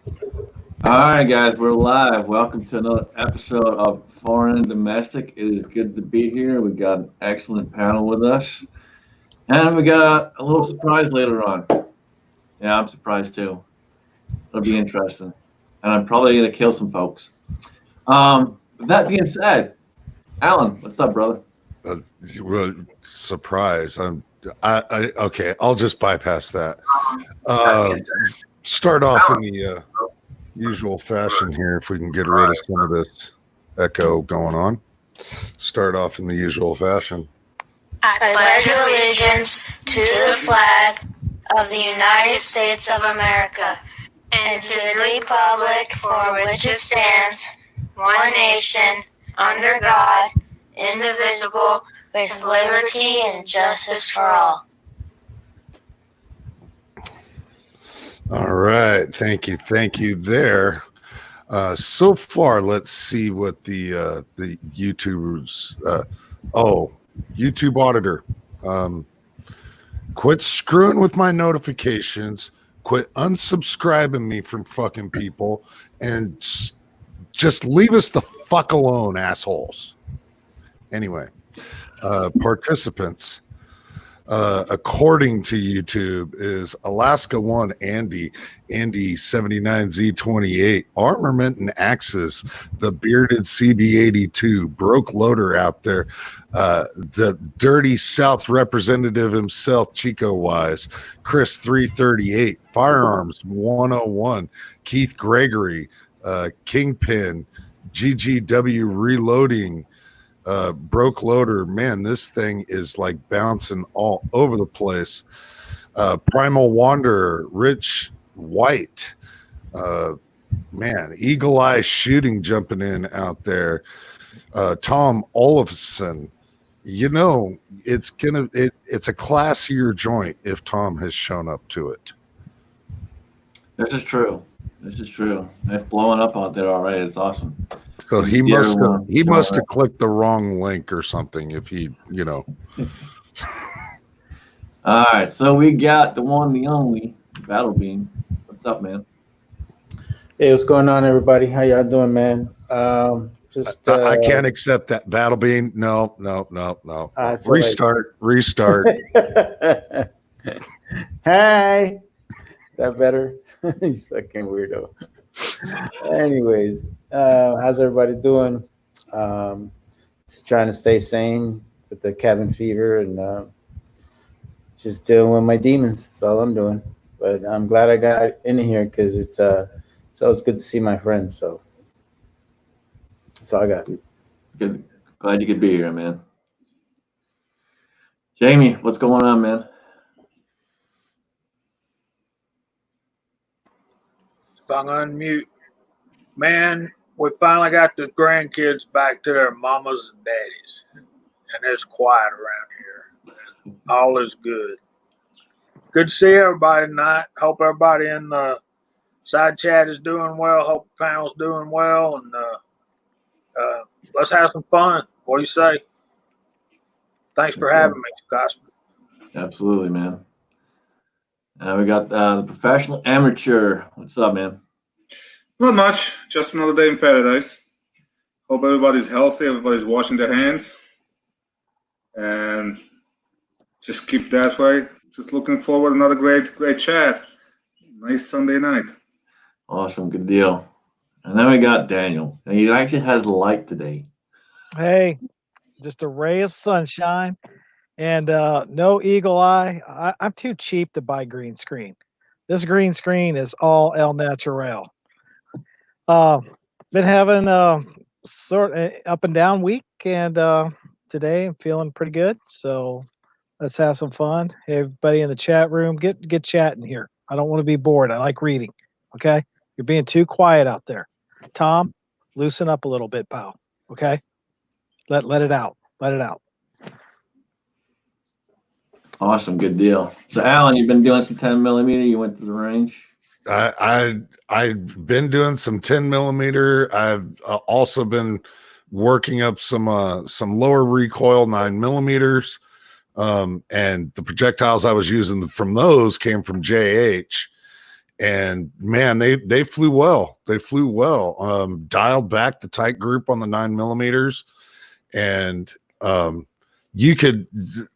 All right, guys, we're live. Welcome to another episode of Foreign and Domestic. It is good to be here. We got an excellent panel with us, and we got a little surprise later on. Yeah, I'm surprised too. It'll be interesting, and I'm probably gonna kill some folks. With that being said, Alan, what's up, brother? Well, surprise. Okay. I'll just bypass that. Start off in the usual fashion here. If we can get rid of some of this echo going on, start off in the usual fashion. I pledge allegiance to the flag of the United States of America and to the republic for which it stands, one nation, under God, indivisible, with liberty and justice for all. All right. Thank you there. So far, let's see what the YouTubers. YouTube auditor. Quit screwing with my notifications. Quit unsubscribing me from fucking people, and just leave us the fuck alone, assholes. Anyway, participants. According to YouTube, is Alaska 1 Andy 79Z28, Armament and Axes, the bearded CB82, Broke Loader out there, the dirty South representative himself, Chico Wise, Chris 338, Firearms 101, Keith Gregory, Kingpin, GGW Reloading, Broke Loader. Man, this thing is like bouncing all over the place. Primal Wanderer, Rich White, man, Eagle Eye Shooting jumping in out there. Tom Olafson. You know, it's a classier joint if Tom has shown up to it. This is true. It's blowing up out there already. It's awesome. So he must have clicked the wrong link or something if he, All right, so we got the one, the only, Battle Bean. What's up, man? Hey, what's going on, everybody? How y'all doing, man? I can't accept that, Battle Bean. No. Restart. Hey, that better? You fucking weirdo. Anyways, how's everybody doing? Just trying to stay sane with the cabin fever and just dealing with my demons. That's all I'm doing. But I'm glad I got in here because it's always good to see my friends. So that's all I got. Good. Glad you could be here, man. Jamie, what's going on, man? If I unmute, man, we finally got the grandkids back to their mamas and daddies, and it's quiet around here. All is good. Good to see everybody tonight. Hope everybody in the side chat is doing well. Hope the panel's doing well, and let's have some fun. What do you say? Thanks for having me, Gospel. Absolutely, man. We got the professional amateur. What's up, man? Not much. Just another day in paradise. Hope everybody's healthy. Everybody's washing their hands. And just keep that way. Just looking forward to another great chat. Nice Sunday night. Awesome. Good deal. And then we got Daniel. And he actually has light today. Hey, just a ray of sunshine. And no eagle eye. I'm too cheap to buy green screen. This green screen is all El Natural. Been having sort of up and down week, and today I'm feeling pretty good. So let's have some fun. Hey, everybody in the chat room, get chatting here. I don't want to be bored. I like reading. Okay, you're being too quiet out there. Tom, loosen up a little bit, pal. Okay, let it out. Let it out. Awesome, good deal. So, Alan, you've been doing some 10 millimeter. You went to the range. I've been doing some 10 millimeter. I've also been working up some lower recoil 9 millimeters, and the projectiles I was using from those came from JH, and man, they flew well. They flew well. Dialed back the tight group on the 9mm, and you could.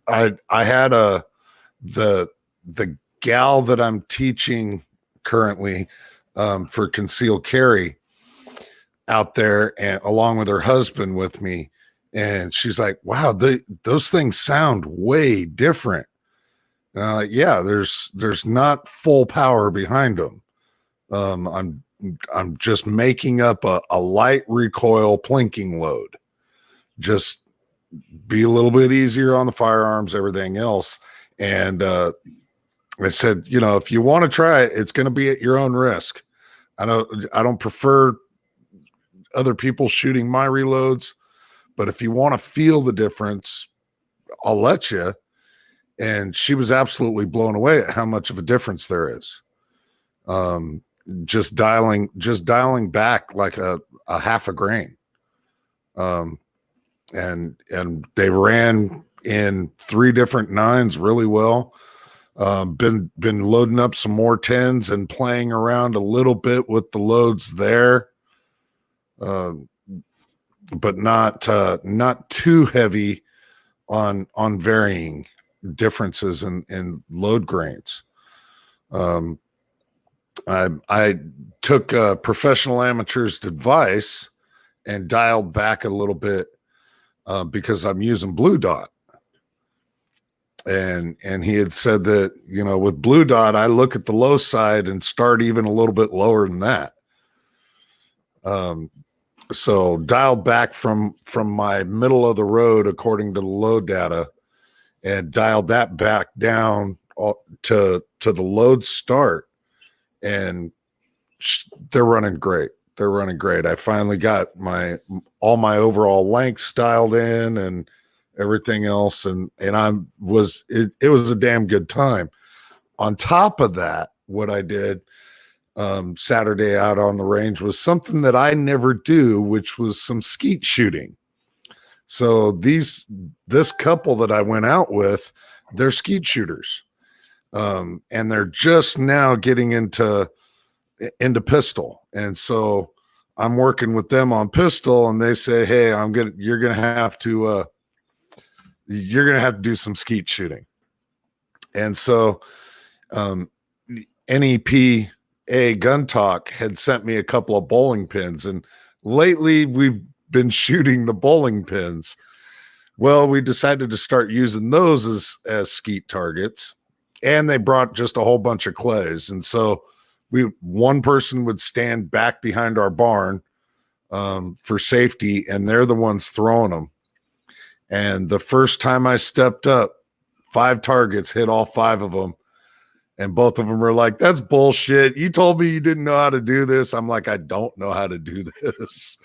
I had the gal that I'm teaching currently for concealed carry out there, and along with her husband with me, and she's like, "Wow, those things sound way different." Yeah, there's not full power behind them. I'm just making up a light recoil plinking load. Just be a little bit easier on the firearms, everything else. And I said, if you want to try it, it's going to be at your own risk. I don't prefer other people shooting my reloads, but if you want to feel the difference, I'll let you. And she was absolutely blown away at how much of a difference there is. Just dialing back like a half a grain. And they ran in 3 different 9s really well. Been loading up some more 10s and playing around a little bit with the loads there. But not too heavy on varying differences in load grains. I took professional amateur's advice and dialed back a little bit because I'm using Blue Dot. And he had said that, with Blue Dot, I look at the low side and start even a little bit lower than that. So dialed back from my middle of the road, according to the load data, and dialed that back down to the load start. And they're running great. They're running great. I finally got all my overall lengths dialed in and everything else. And it was a damn good time. On top of that, what I did Saturday out on the range was something that I never do, which was some skeet shooting. So this couple that I went out with, they're skeet shooters. And they're just now getting into pistol. And so I'm working with them on pistol, and they say, "Hey, you're going to have to do some skeet shooting." And so, NEPA Gun Talk had sent me a couple of bowling pins, and lately we've been shooting the bowling pins. Well, we decided to start using those as skeet targets, and they brought just a whole bunch of clays. And so one person would stand back behind our barn for safety, and they're the ones throwing them. And the first time I stepped up, 5 targets, hit all 5 of them. And both of them were like, "That's bullshit. You told me you didn't know how to do this." I'm like, "I don't know how to do this."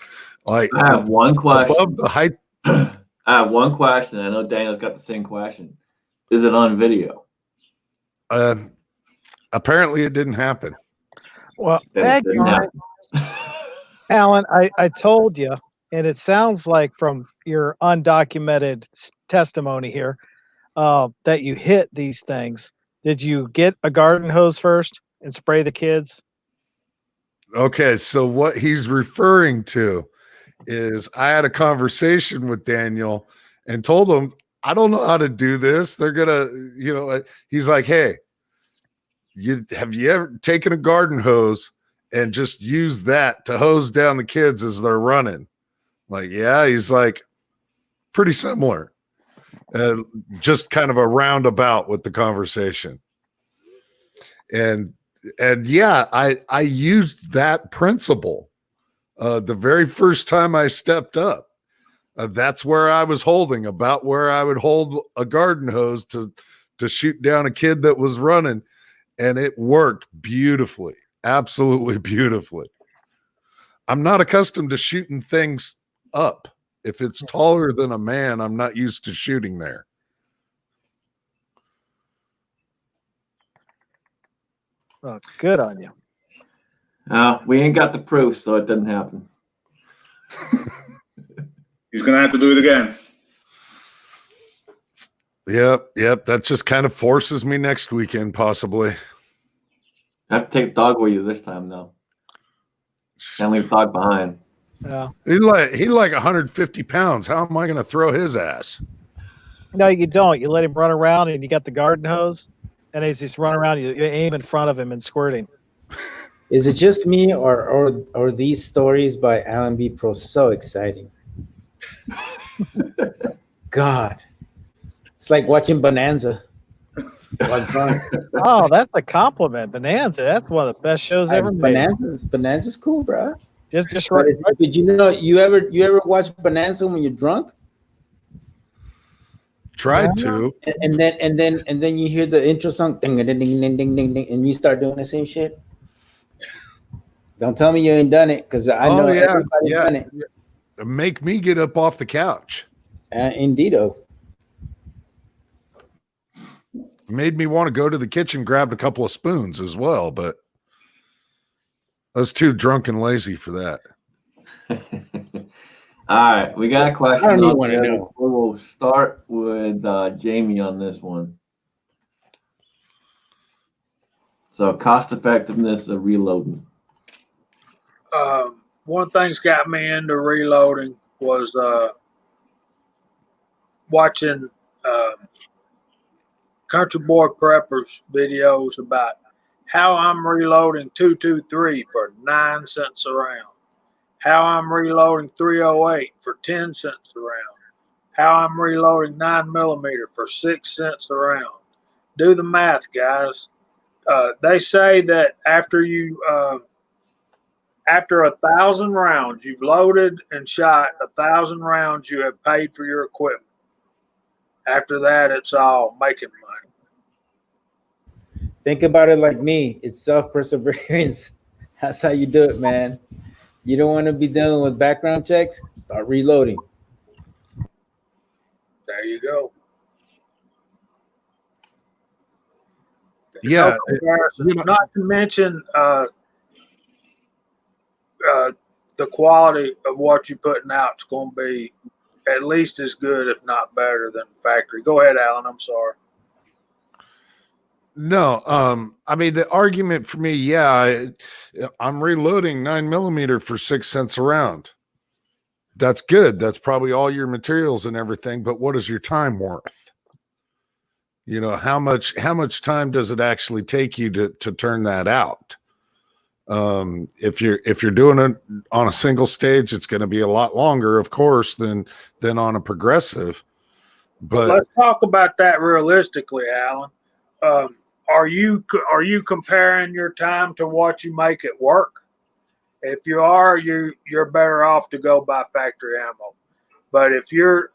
Like, I have one question. Above the height. I have one question. I know Daniel's got the same question. Is it on video? Apparently it didn't happen. Well, Then it didn't happen. Alan, I told you, and it sounds like from your undocumented testimony here that you hit these things. Did you get a garden hose first and spray the kids? Okay, so what he's referring to is I had a conversation with Daniel and told him, "I don't know how to do this. They're gonna, he's like, "Hey, have you ever taken a garden hose and just used that to hose down the kids as they're running?" Like, yeah. He's like, pretty similar. Just kind of a roundabout with the conversation. And yeah, I used that principle the very first time I stepped up. That's where I was holding, about where I would hold a garden hose to shoot down a kid that was running. And it worked beautifully, absolutely beautifully. I'm not accustomed to shooting things up. If it's taller than a man, I'm not used to shooting there. Oh, good on you. We ain't got the proof, so it didn't happen. He's gonna have to do it again. Yep. That just kind of forces me next weekend, possibly. I have to take the dog with you this time, though. Can't leave the dog behind. Yeah. He like 150 pounds. How am I going to throw his ass? No, you don't. You let him run around, and you got the garden hose, and as he's running around, you aim in front of him and squirting. Is it just me, or these stories by Alan B. Pro so exciting? God, it's like watching Bonanza. Oh, that's a compliment, Bonanza. That's one of the best shows ever made. Bonanza's cool, bro. Just But right. did you know you ever watch Bonanza when you're drunk? Tried to. And then you hear the intro song, ding ding ding ding ding ding ding, and you start doing the same shit. Don't tell me you ain't done it, because I know everybody's done it. Make me get up off the couch. Indeedo. Made me want to go to the kitchen, grab a couple of spoons as well, but I was too drunk and lazy for that. All right, we got a question. I don't even want to know. We'll start with Jamie on this one. So, cost effectiveness of reloading. One of the things got me into reloading was watching Country Boy Preppers videos about how I'm reloading 223 for 9 cents a round, how I'm reloading 308 for 10 cents a round, how I'm reloading 9mm for 6 cents a round. Do the math, guys. They say that after 1,000 rounds, you've loaded and shot 1,000 rounds, you have paid for your equipment. After that, it's all making money. Think about it like me. It's self-perseverance. That's how you do it, man. You don't want to be dealing with background checks? Start reloading. There you go. Yeah. Not to mention the quality of what you're putting out is going to be at least as good, if not better, than factory. Go ahead, Alan. I'm sorry. No, I mean, the argument for me, I'm reloading 9mm for 6 cents a round. That's good. That's probably all your materials and everything, but what is your time worth? You know, how much time does it actually take you to turn that out? If you're doing it on a single stage, it's going to be a lot longer, of course, than on a progressive. But let's talk about that realistically, Alan. Are you comparing your time to what you make at work? If you are, you're better off to go buy factory ammo. But if you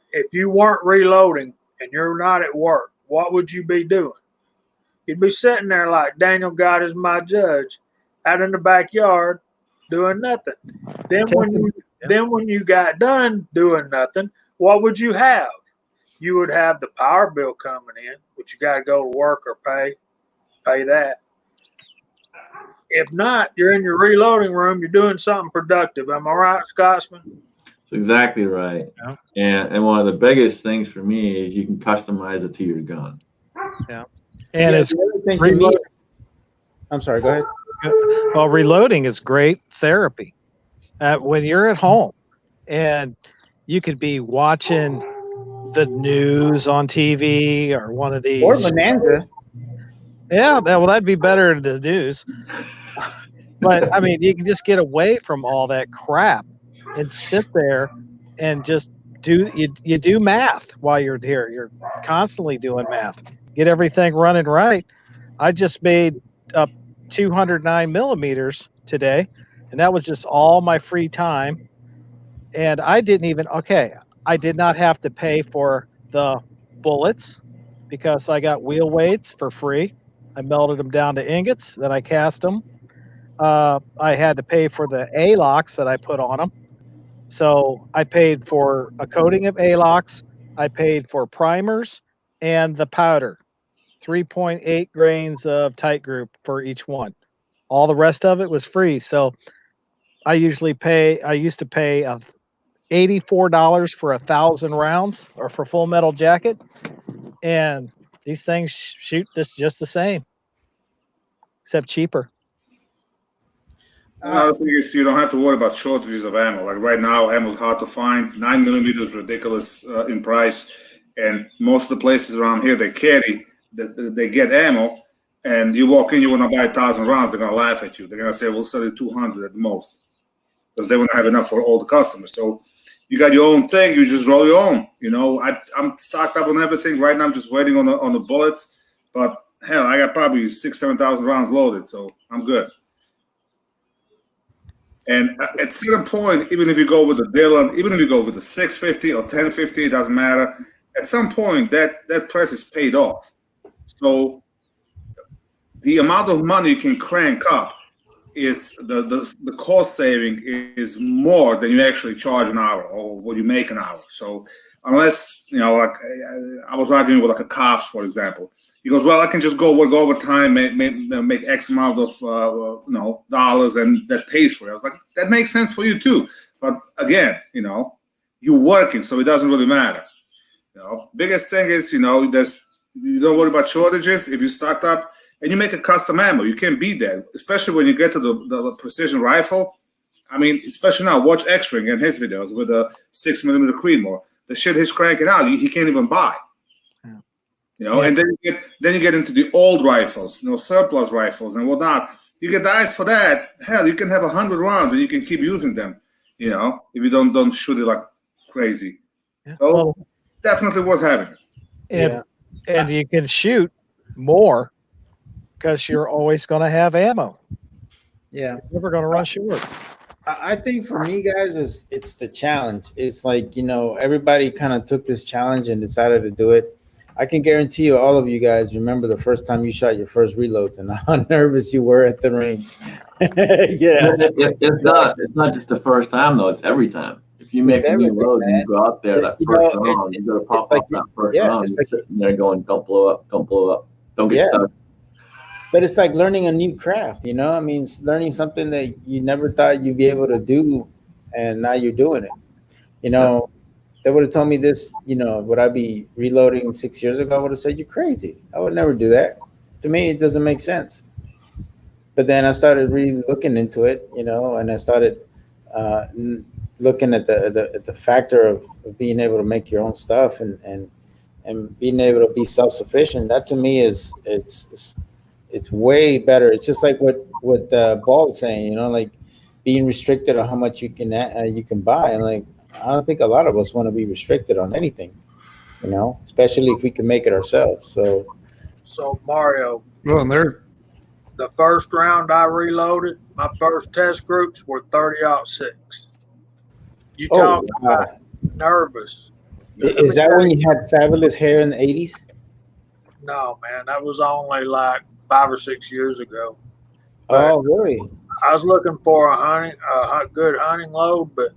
weren't reloading and you're not at work, what would you be doing? You'd be sitting there like Daniel God is my judge, out in the backyard doing nothing. Then when you got done doing nothing, what would you have? You would have the power bill coming in, which you got to go to work or pay that. If not, you're in your reloading room, you're doing something productive. Am I right, Scotsman? That's exactly right. Yeah. And one of the biggest things for me is you can customize it to your gun. Yeah. And it's the other thing to me. I'm sorry, go ahead. Well, reloading is great therapy. When you're at home and you could be watching the news on TV or one of these. Or Bonanza. Yeah, that'd be better than the news. But I mean, you can just get away from all that crap and sit there and just you do math while you're here. You're constantly doing math. Get everything running right. I just made up 209mm today, and that was just all my free time. And I did not have to pay for the bullets because I got wheel weights for free. I melted them down to ingots, then I cast them. I had to pay for the A-locks that I put on them. So I paid for a coating of A-locks. I paid for primers and the powder, 3.8 grains of tight group for each one. All the rest of it was free. So I used to pay $84 for 1,000 rounds or for Full Metal Jacket. And these things shoot this just the same, except cheaper. Another thing is you don't have to worry about shortages of ammo. Like right now, ammo's hard to find. 9mm is ridiculous in price, and most of the places around here they get ammo. And you walk in, you want to buy 1,000 rounds, they're gonna laugh at you. They're gonna say, "We'll sell you 200 at the most," because they won't have enough for all the customers. So you got your own thing. You just roll your own. You know, I'm stocked up on everything right now. I'm just waiting on the bullets. But hell, I got probably 6,000-7,000 rounds loaded, so I'm good. And at certain point, even if you go with the Dillon, even if you go with the 650 or 1050, it doesn't matter. At some point, that price is paid off. So the amount of money you can crank up is the cost saving is more than you actually charge an hour or what you make an hour. So unless, you know, like I was arguing with like a cops, for example. He goes, well, I can just go work overtime, make X amount of dollars, and that pays for it. I was like, that makes sense for you too. But again, you know, you're working, so it doesn't really matter. You know, biggest thing is, you know, you don't worry about shortages. If you stocked up and you make a custom ammo, you can't beat that. Especially when you get to the precision rifle. I mean, especially now, watch X-Ring and his videos with the 6mm Creedmoor. The shit he's cranking out, he can't even buy. You know, and then you get into the old rifles, you know, surplus rifles and whatnot. You get dice for that. Hell, you can have 100 rounds and you can keep using them. You know, if you don't shoot it like crazy. Yeah. So Well, definitely worth having. and you can shoot more because you're always going to have ammo. Yeah. You're never going to run short. I think for me, guys, it's the challenge. It's like, you know, everybody kind of took this challenge and decided to do it. I can guarantee you, all of you guys remember the first time you shot your first reloads and how nervous you were at the range. Yeah. It's not just the first time though. It's every time. If you make a new load and you go out there that first round, you got to pop up that first round. You're sitting there going, "Don't blow up! Don't blow up! Don't get stuck." But it's like learning a new craft, you know? I mean, it's learning something that you never thought you'd be able to do, and now you're doing it. You know, they would have told me this, you know, would I be reloading 6 years ago? I would have said, you're crazy. I would never do that. To me, it doesn't make sense. But then I started really looking into it, you know, and I started looking at the factor of being able to make your own stuff and being able to be self-sufficient. That to me is it's way better. It's just like what Ball is saying, you know, like being restricted on how much you can buy. And like, I don't think a lot of us want to be restricted on anything, you know, especially if we can make it ourselves. So Mario, Well, and they're the first round I reloaded, my first test groups were 30-06. You talk about nervous. Is that when you had fabulous hair in the 80s? No, man, that was only like 5 or 6 years ago. Oh, really? I was looking for a good hunting load, but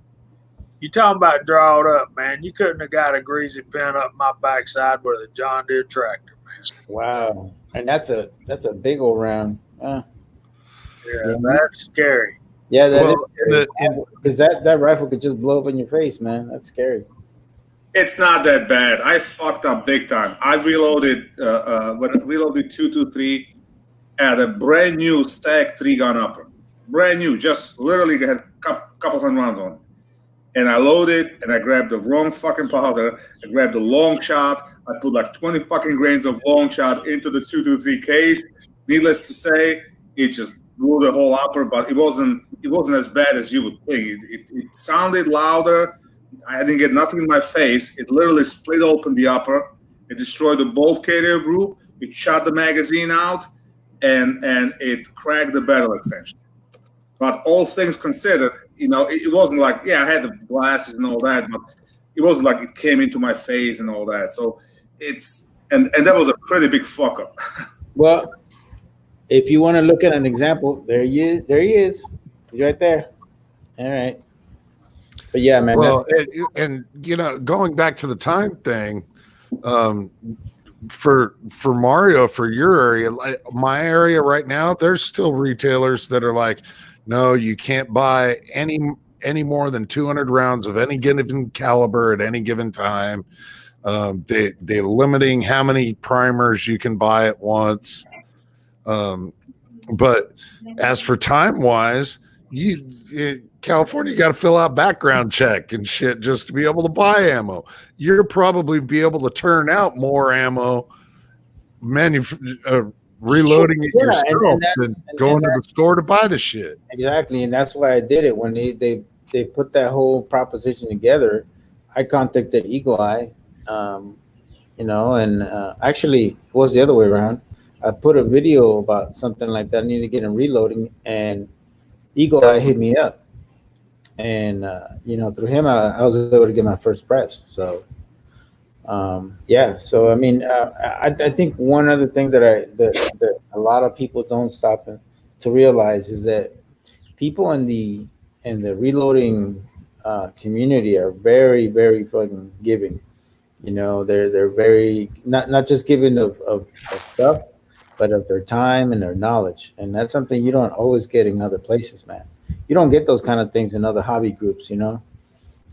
you talking about drawed up, man. You couldn't have got a greasy pin up my backside with a John Deere tractor, man. Wow. And that's a big old round. Yeah, that's scary. Yeah, that Well, is because that rifle could just blow up in your face, man. That's scary. It's not that bad. I fucked up big time. I reloaded when I reloaded 223 at a brand new Stag 3-gun upper. Brand new, just literally had a couple hundred rounds on it. And I loaded and I grabbed the wrong fucking powder. I grabbed the long shot. I put like 20 fucking grains of long shot into the 223 case. Needless to say, it just blew the whole upper, but it wasn't as bad as you would think. It sounded louder. I didn't get nothing in my face. It literally split open the upper. It destroyed the bolt carrier group. It shot the magazine out, and it cracked the barrel extension. But all things considered, you know, it wasn't like, I had the glasses and all that, but it wasn't like it came into my face and all that. So and that was a pretty big fuck up. Well, if you want to look at an example, there he is. He's right there. All right. But yeah, man. well, and you know, going back to the time thing, for Mario, for your area, like my area right now, there's still retailers that are like, no, you can't buy any more than 200 rounds of any given caliber at any given time. They're limiting how many primers you can buy at once. But as for time wise, California, you got to fill out background check and shit just to be able to buy ammo. You're probably be able to turn out more ammo, reloading it Yeah, yourself than going to the store to buy the shit. exactly, and that's why I did it when they put that whole proposition together. I contacted Eagle Eye, and actually it was the other way around. I put a video about something like that. I need to get in reloading, and Eagle Eye hit me up, and through him I was able to get my first press. So yeah, so I mean, I think one other thing that a lot of people don't stop to realize is that people in the reloading community are very, very fucking giving. They're very not just giving of stuff, but of their time and their knowledge, and that's something you don't always get in other places, man. You don't get those kind of things in other hobby groups.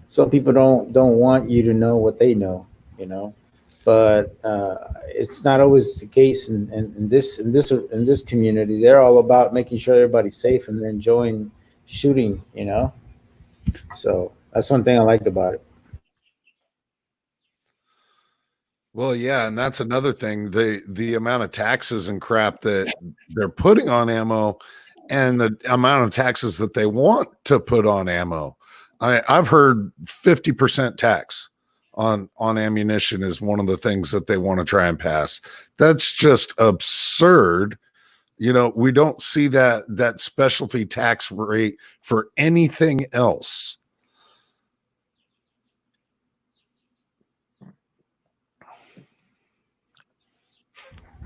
Some people don't want you to know what they know. you know but it's not always the case in this community. They're all about making sure everybody's safe and they're enjoying shooting. So that's one thing I like about it. Well, yeah, and that's another thing. The amount of taxes and crap that they're putting on ammo and the amount of taxes that they want to put on ammo. I've heard 50% tax on ammunition is one of the things that they want to try and pass. That's just absurd. We don't see that specialty tax rate for anything else.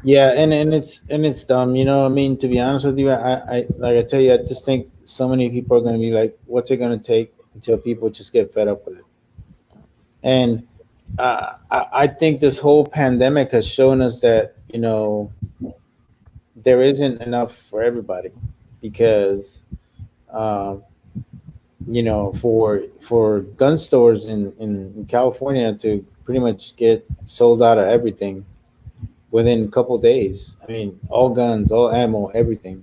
Yeah, and it's dumb. I mean, to be honest with you, I like I tell you, I just think so many people are going to be like, what's it going to take until people just get fed up with it? And I think this whole pandemic has shown us that there isn't enough for everybody, because for gun stores in California to pretty much get sold out of everything within a couple days. I mean, all guns, all ammo, everything.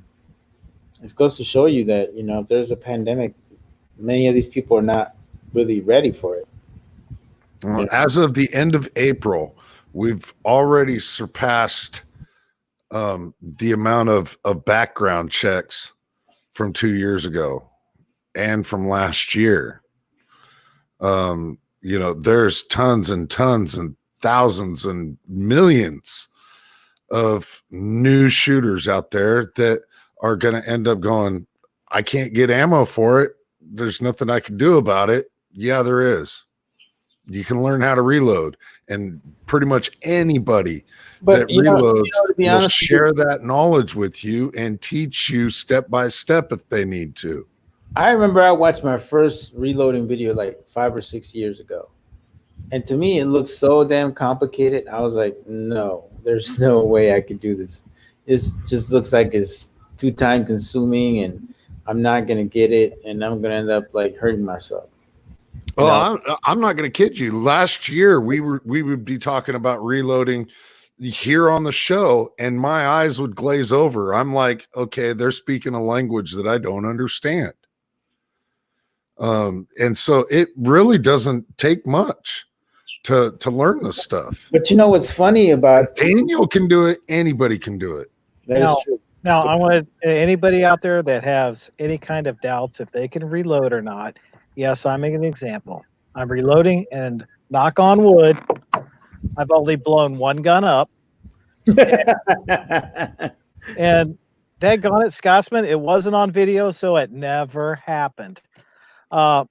It goes to show you that if there's a pandemic, many of these people are not really ready for it. As of the end of April, we've already surpassed the amount of background checks from 2 years ago and from last year. There's tons and tons and thousands and millions of new shooters out there that are going to end up going, I can't get ammo for it. There's nothing I can do about it. Yeah, there is. You can learn how to reload, and pretty much anybody that reloads will share that knowledge with you and teach you step by step if they need to. I remember I watched my first reloading video like 5 or 6 years ago. And to me, it looked so damn complicated. I was like, no, there's no way I could do this. It just looks like it's too time consuming and I'm not going to get it. And I'm going to end up like hurting myself. I'm not going to kid you. Last year, we would be talking about reloading here on the show and my eyes would glaze over. I'm like, okay, they're speaking a language that I don't understand. And so it really doesn't take much to learn this stuff. But what's funny about Daniel can do it, anybody can do it. That is true. Now, I want anybody out there that has any kind of doubts if they can reload or not. Yes, I'm making an example. I'm reloading, and knock on wood, I've only blown one gun up. And daggone it, Scotsman, it wasn't on video, so it never happened. But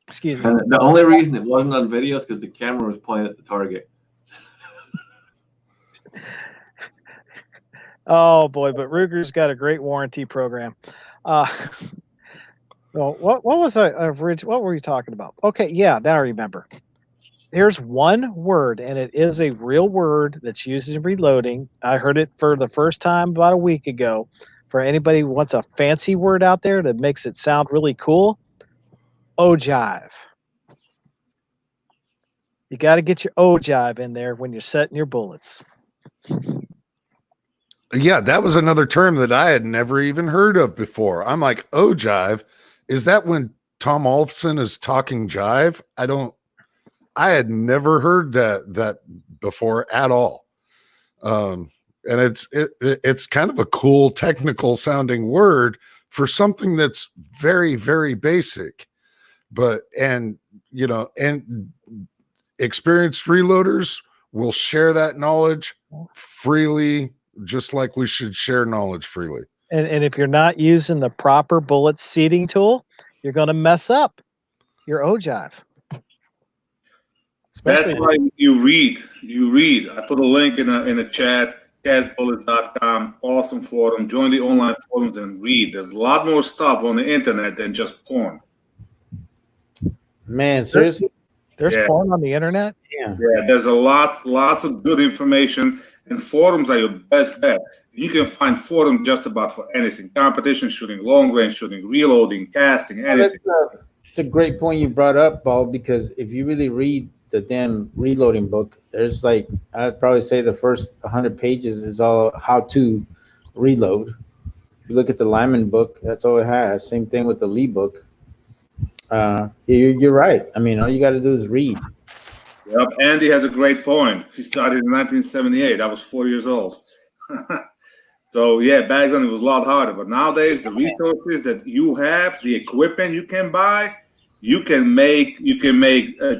excuse me. And the only reason it wasn't on video is because the camera was pointed at the target. Oh boy, but Ruger's got a great warranty program. Well, what was what were you talking about? Okay, yeah, now I remember. Here's one word, and it is a real word that's used in reloading. I heard it for the first time about a week ago. For anybody who wants a fancy word out there that makes it sound really cool, ogive. You got to get your ogive in there when you're setting your bullets. Yeah, that was another term that I had never even heard of before. I'm like, jive. Is that when Tom Olfson is talking jive? I had never heard that before at all. And it's kind of a cool technical sounding word for something that's very, very basic. But and experienced freeloaders will share that knowledge freely, just like we should share knowledge freely. And if you're not using the proper bullet seeding tool, you're going to mess up your ogive. That's why you read. I put a link in a chat, castbullets.com, awesome forum. Join the online forums and read. There's a lot more stuff on the internet than just porn. Man, seriously? There's porn on the internet? Yeah. Yeah, there's lots of good information, and forums are your best bet. You can find forums just about for anything: competition shooting, long range shooting, reloading, casting, anything. It's a great point you brought up, Paul, because if you really read the damn reloading book, there's like, I'd probably say the first 100 pages is all how to reload. If you look at the Lyman book, that's all it has. Same thing with the Lee book. You're right. I mean, all you got to do is read. Yep, Andy has a great point. He started in 1978. I was 4 years old. So yeah, back then it was a lot harder. But nowadays, the resources that you have, the equipment you can buy, you can make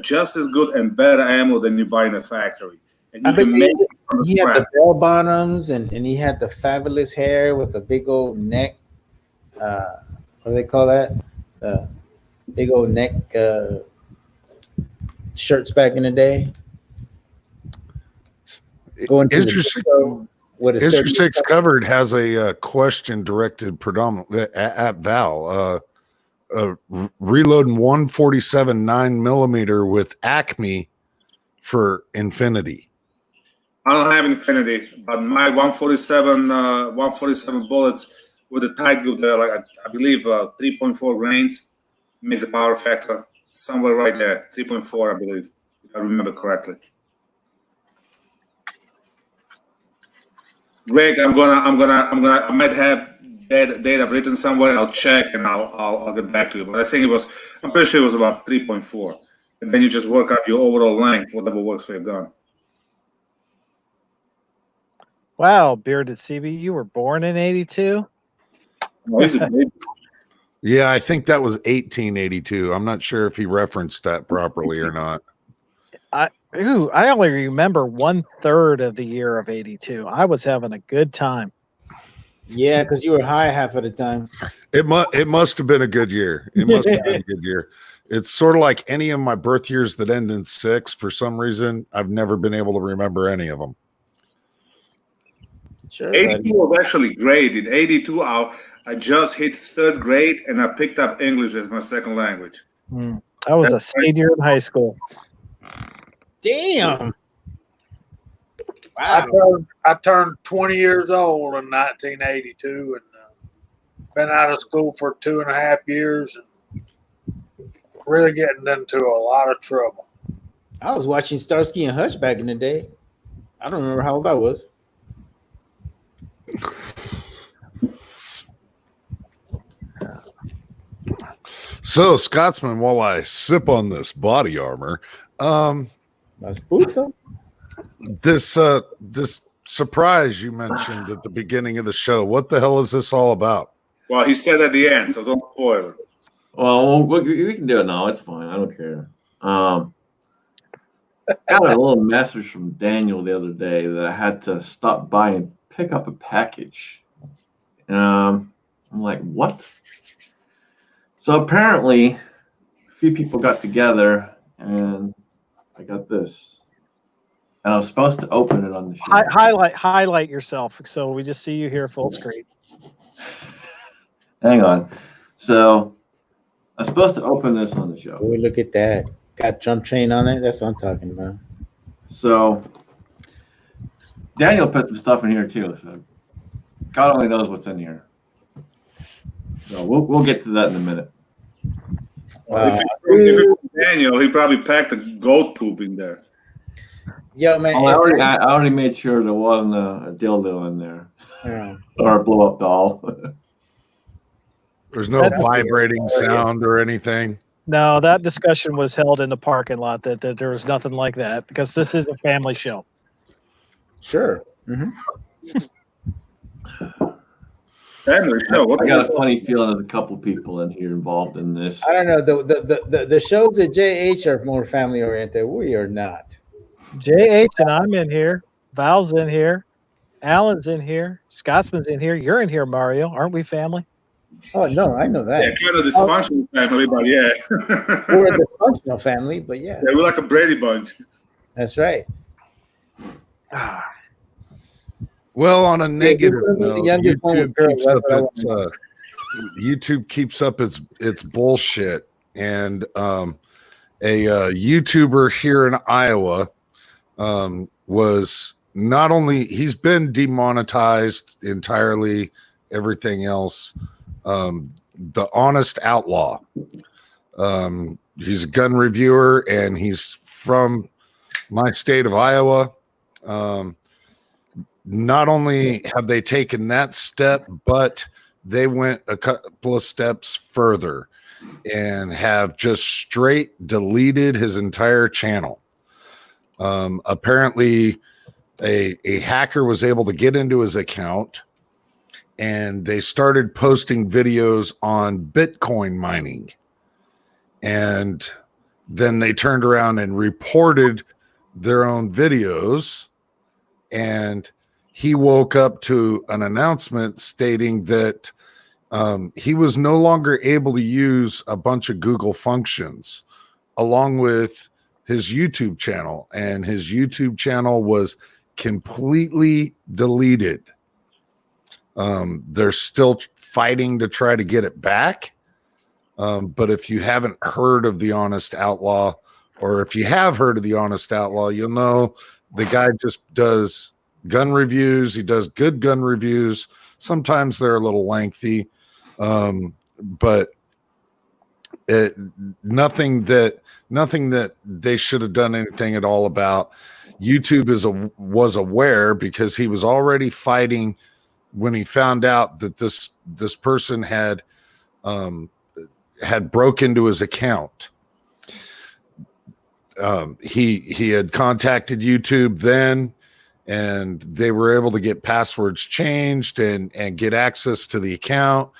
just as good and better ammo than you buy in a factory. And you can make he had the bell bottoms and he had the fabulous hair with the big old neck. What do they call that? Big old neck shirts back in the day. Issue 6 Covered has a question directed predominantly at Val. Reloading 147 9mm with Acme for Infinity. I don't have Infinity, but my 147 bullets with a tight group there, like I believe 3.4 grains, make the power factor somewhere right there, 3.4, I believe, if I remember correctly. Greg, I might have data written somewhere. I'll check and I'll get back to you. But I'm pretty sure it was about 3.4. And then you just work out your overall length, whatever works for your gun. Wow, Bearded CB, you were born in 82? Yeah, I think that was 1882. I'm not sure if he referenced that properly or not. I only remember 1/3 of the year of 82. I was having a good time. Yeah, because you were high half of the time. It must have been a good year. It must have been a good year. It's sort of like any of my birth years that end in 6. For some reason, I've never been able to remember any of them. Sure, 82 was actually great. In 82, I just hit 3rd grade and I picked up English as my second language. I was a senior in high school. Damn. Wow. I turned 20 years old in 1982 and been out of school for 2.5 years and really getting into a lot of trouble. I was watching Starsky and Hutch back in the day. I don't remember how old I was. So, Scotsman, while I sip on this body armor, this surprise you mentioned at the beginning of the show, what the hell is this all about? Well, he said at the end, so don't spoil it. Well, we can do it now. It's fine. I don't care. I got a little message from Daniel the other day that I had to stop by and pick up a package. I'm like, what? So apparently, a few people got together, and I got this. And I was supposed to open it on the show. Highlight yourself, so we just see you here full screen. Hang on. So I was supposed to open this on the show. Oh, look at that. Got Jump Train on it. That's what I'm talking about. So Daniel put some stuff in here too. So God only knows what's in here. So we'll get to that in a minute. If it's Daniel, he probably packed a goat poop in there. Yo, man. Oh, I already made sure there wasn't a dildo in there. Yeah. or blow up doll. There's no That's- vibrating sound or anything. No, that discussion was held in the parking lot that there was nothing like that because this is a family show. Sure. Hmm. Family show. What I got a funny feeling there's a couple people in here involved in this. I don't know. The shows at JH are more family oriented. We are not. JH and I'm in here. Val's in here. Alan's in here. Scotsman's in here. You're in here, Mario. Aren't we family? Oh no, I know Yeah, that. kind of dysfunctional family, but yeah. We're a dysfunctional family, but yeah, Yeah, we're like a Brady Bunch. that's right. Ah, Well, on a negative the note, youngest one with girls, that's what I YouTube keeps up its bullshit, and a YouTuber here in Iowa was not only he's been demonetized entirely, everything else. The Honest Outlaw. He's a gun reviewer, and he's from my state of Iowa. Not only have they taken that step, but they went a couple of steps further and have just straight deleted his entire channel. Apparently, a hacker was able to get into his account, and they started posting videos on Bitcoin mining. And then they turned around and reported their own videos, and he woke up to an announcement stating that he was no longer able to use a bunch of Google functions along with his YouTube channel, and his YouTube channel was completely deleted. They're still fighting to try to get it back. But if you haven't heard of the Honest Outlaw, or if you have heard of the Honest Outlaw, you'll know the guy just does gun reviews. He does good gun reviews. Sometimes they're a little lengthy, but nothing that they should have done anything at all about. YouTube was aware, because he was already fighting when he found out that this person had broke into his account. He had contacted YouTube then, and they were able to get passwords changed and get access to the account.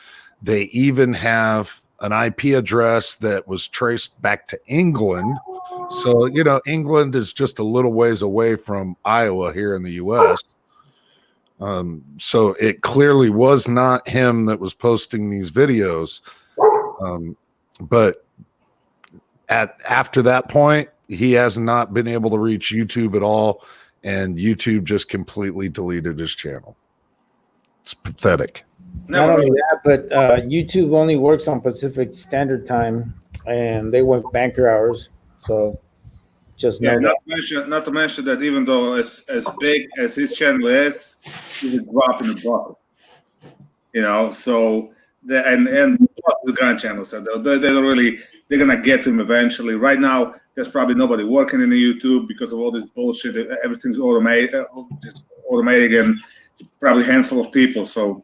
They even have an IP address that was traced back to England. So, England is just a little ways away from Iowa here in the US. So it clearly was not him that was posting these videos. But after that point, he has not been able to reach YouTube at all, and YouTube just completely deleted his channel. It's pathetic. Not Never. only that, but YouTube only works on Pacific Standard Time, and they work banker hours. So just know Yeah, that. not to mention that even though as big as his channel is, he's a drop in the bucket. So and plus the gun channel, so they don't really, they're gonna get to him eventually. Right now, there's probably nobody working in the YouTube because of all this bullshit. Everything's automated, and probably a handful of people. So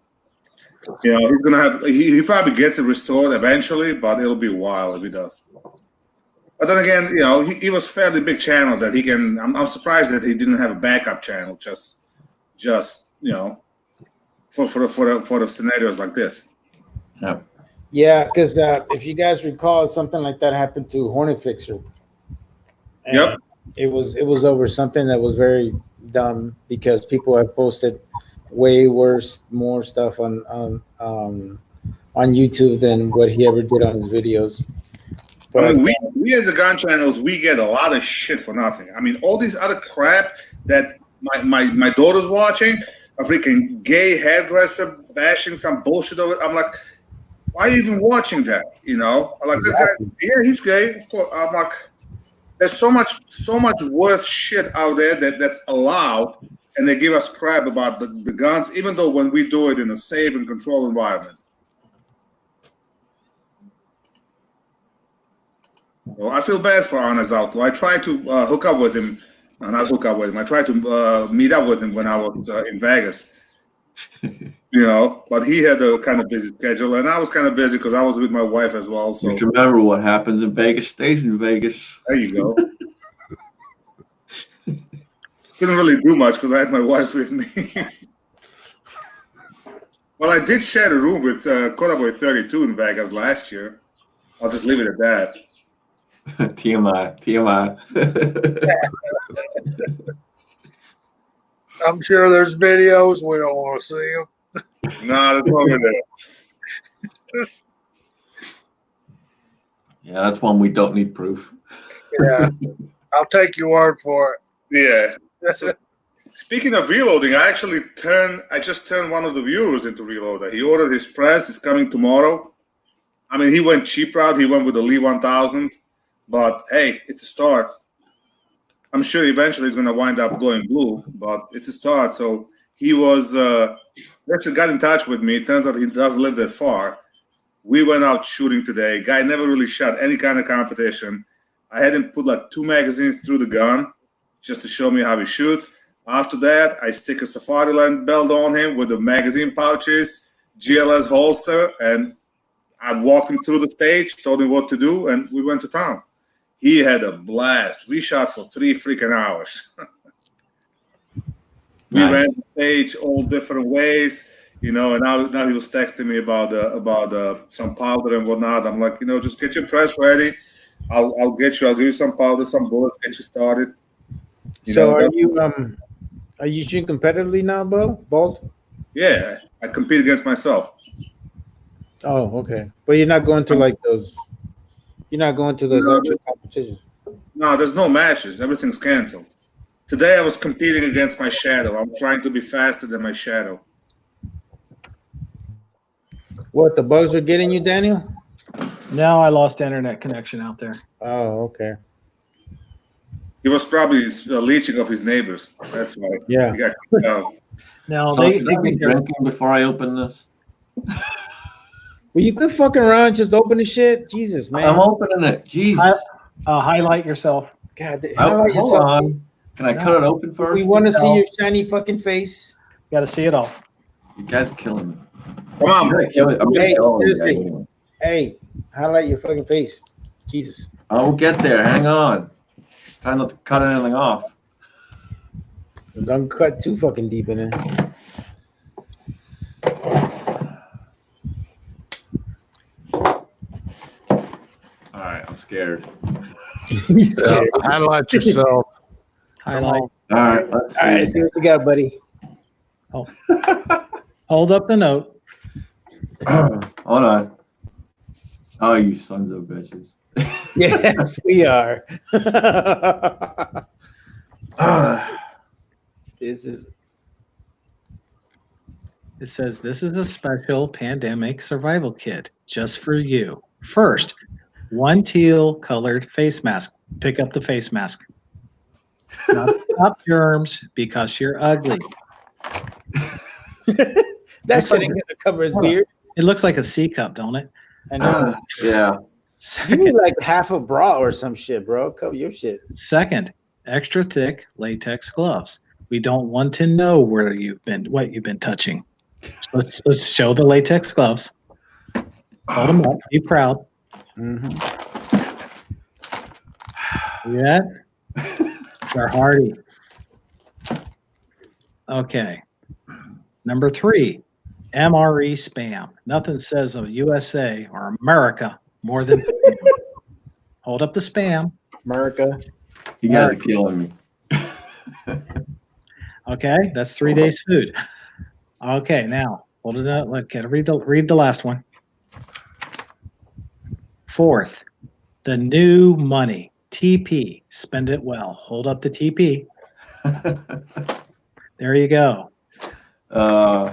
he's gonna have he probably gets it restored eventually, but it'll be a while if he does. But then again, he was fairly big channel that he can. I'm surprised that he didn't have a backup channel just for the scenarios like this. Yeah. Yeah, because if you guys recall, something like that happened to Hornet Fixer. And Yep. It was over something that was very dumb, because people have posted way worse, more stuff on YouTube than what he ever did on his videos. But I mean, we as the gun channels, we get a lot of shit for nothing. I mean, all these other crap that my daughter's watching, a freaking gay hairdresser bashing some bullshit over it. I'm like, why are you even watching that? I'm like, this guy, yeah, he's gay, of course. I'm like, there's so much worse shit out there that's allowed, and they give us crap about the guns, even though when we do it in a safe and controlled environment. Well, I feel bad for Honest Outlaw. I tried to hook up with him. Not hook up with him. I tried to meet up with him when I was in Vegas. But he had a kind of busy schedule, and I was kind of busy because I was with my wife as well. So Just remember, what happens in Vegas stays in Vegas. there you go. Couldn't really do much because I had my wife with me. Well, I did share a room with Codaboy 32 in Vegas last year. I'll just leave it at that. TMI. I'm sure there's videos. We don't want to see them. Nah, there's no in there. Yeah, that's one we don't need proof. Yeah, I'll take your word for it. Yeah. So, speaking of reloading, I just turned one of the viewers into Reloader. He ordered his press. It's coming tomorrow. I mean, he went cheap route. He went with the Lee 1000. But, hey, it's a start. I'm sure eventually he's going to wind up going blue, but it's a start. So he actually got in touch with me. It turns out he doesn't live that far. We went out shooting today. Guy never really shot any kind of competition. I had him put like 2 magazines through the gun just to show me how he shoots. After that, I stick a Safariland belt on him with the magazine pouches, GLS holster, and I walked him through the stage, told him what to do, and we went to town. He had a blast. We shot for 3 freaking hours. We Nice. ran the stage all different ways, and now he was texting me about some powder and whatnot. I'm like, just get your press ready. I'll give you some powder, some bullets, get you started. So are you shooting competitively now, Bolt? Yeah, I compete against myself. Oh, okay. But you're not going to like those. You're not going to those No. actual competitions. No, there's no matches. Everything's canceled. Today I was competing against my shadow. I'm trying to be faster than my shadow. What, the bugs are getting you, Daniel? No, I lost internet connection out there. Oh, okay. He was probably leeching off his neighbors. That's why. Yeah. He got kicked out. No, So they should I be can drinking before I open this? Well, you could fucking around, just open the shit. Jesus, man. I'm opening it. Jeez. highlight yourself. God, Hold highlight yourself. on. Can I cut it open first? We want to see No. your shiny fucking face. Got to see it all. You guys are killing me. Come I'm on. gonna kill it. I'm gonna Hey, kill all you guys seriously. anyway. Hey, highlight your fucking face. Jesus. I will get there. Hang on. Trying not to cut anything off. Don't cut too fucking deep in it. All right, I'm scared. He's Yeah, scared. highlight yourself. Highlight. All right, let's All right, see. see what you got, buddy. Hold up the note. Hold on. Oh, you sons of bitches. Yes, we are. This is It says this is a special pandemic survival kit just for you. First, 1 teal colored face mask. Pick up the face mask. Not to stop germs because you're ugly. that shit ain't gonna cover his beard. It looks like a C cup, don't it? I know. Yeah. You Second, need like half a bra or some shit, bro. Cover your shit. second, extra thick latex gloves. We don't want to know what you've been touching. Let's show the latex gloves. Hold them up. Be proud. Mm-hmm. See that? They're hardy. Okay. Number 3, MRE spam. Nothing says of USA or America more than spam. Hold up the spam. America. You guys are killing me. Okay, that's 3 days food. Okay, now hold it up. Look, read the last one. 4th, the new money. TP. Spend it well. Hold up the TP. There you go. You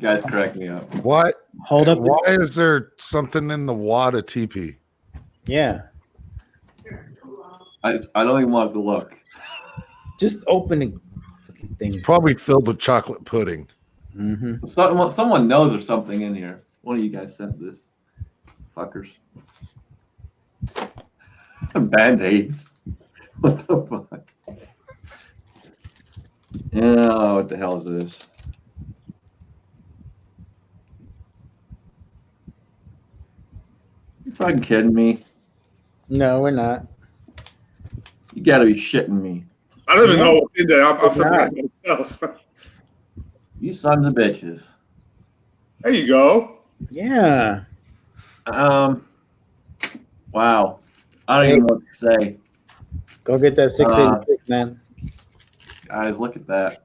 guys crack me up. What? Hold up. Why is there something in the wad of TP? Yeah. I don't even want to look. Just open the fucking thing. Probably filled with chocolate pudding. Mm-hmm. Someone knows there's something in here. One of you guys sent this. Fuckers. Band-aids. What the fuck? Yeah, what the hell is this? fucking kidding me? No, we're not. You gotta be shitting me. I don't even know what's in there. I'm It's surprised myself. You sons of bitches. There you go. Yeah. Wow. I don't even know what to say. Go get that 686, man. Guys, look at that.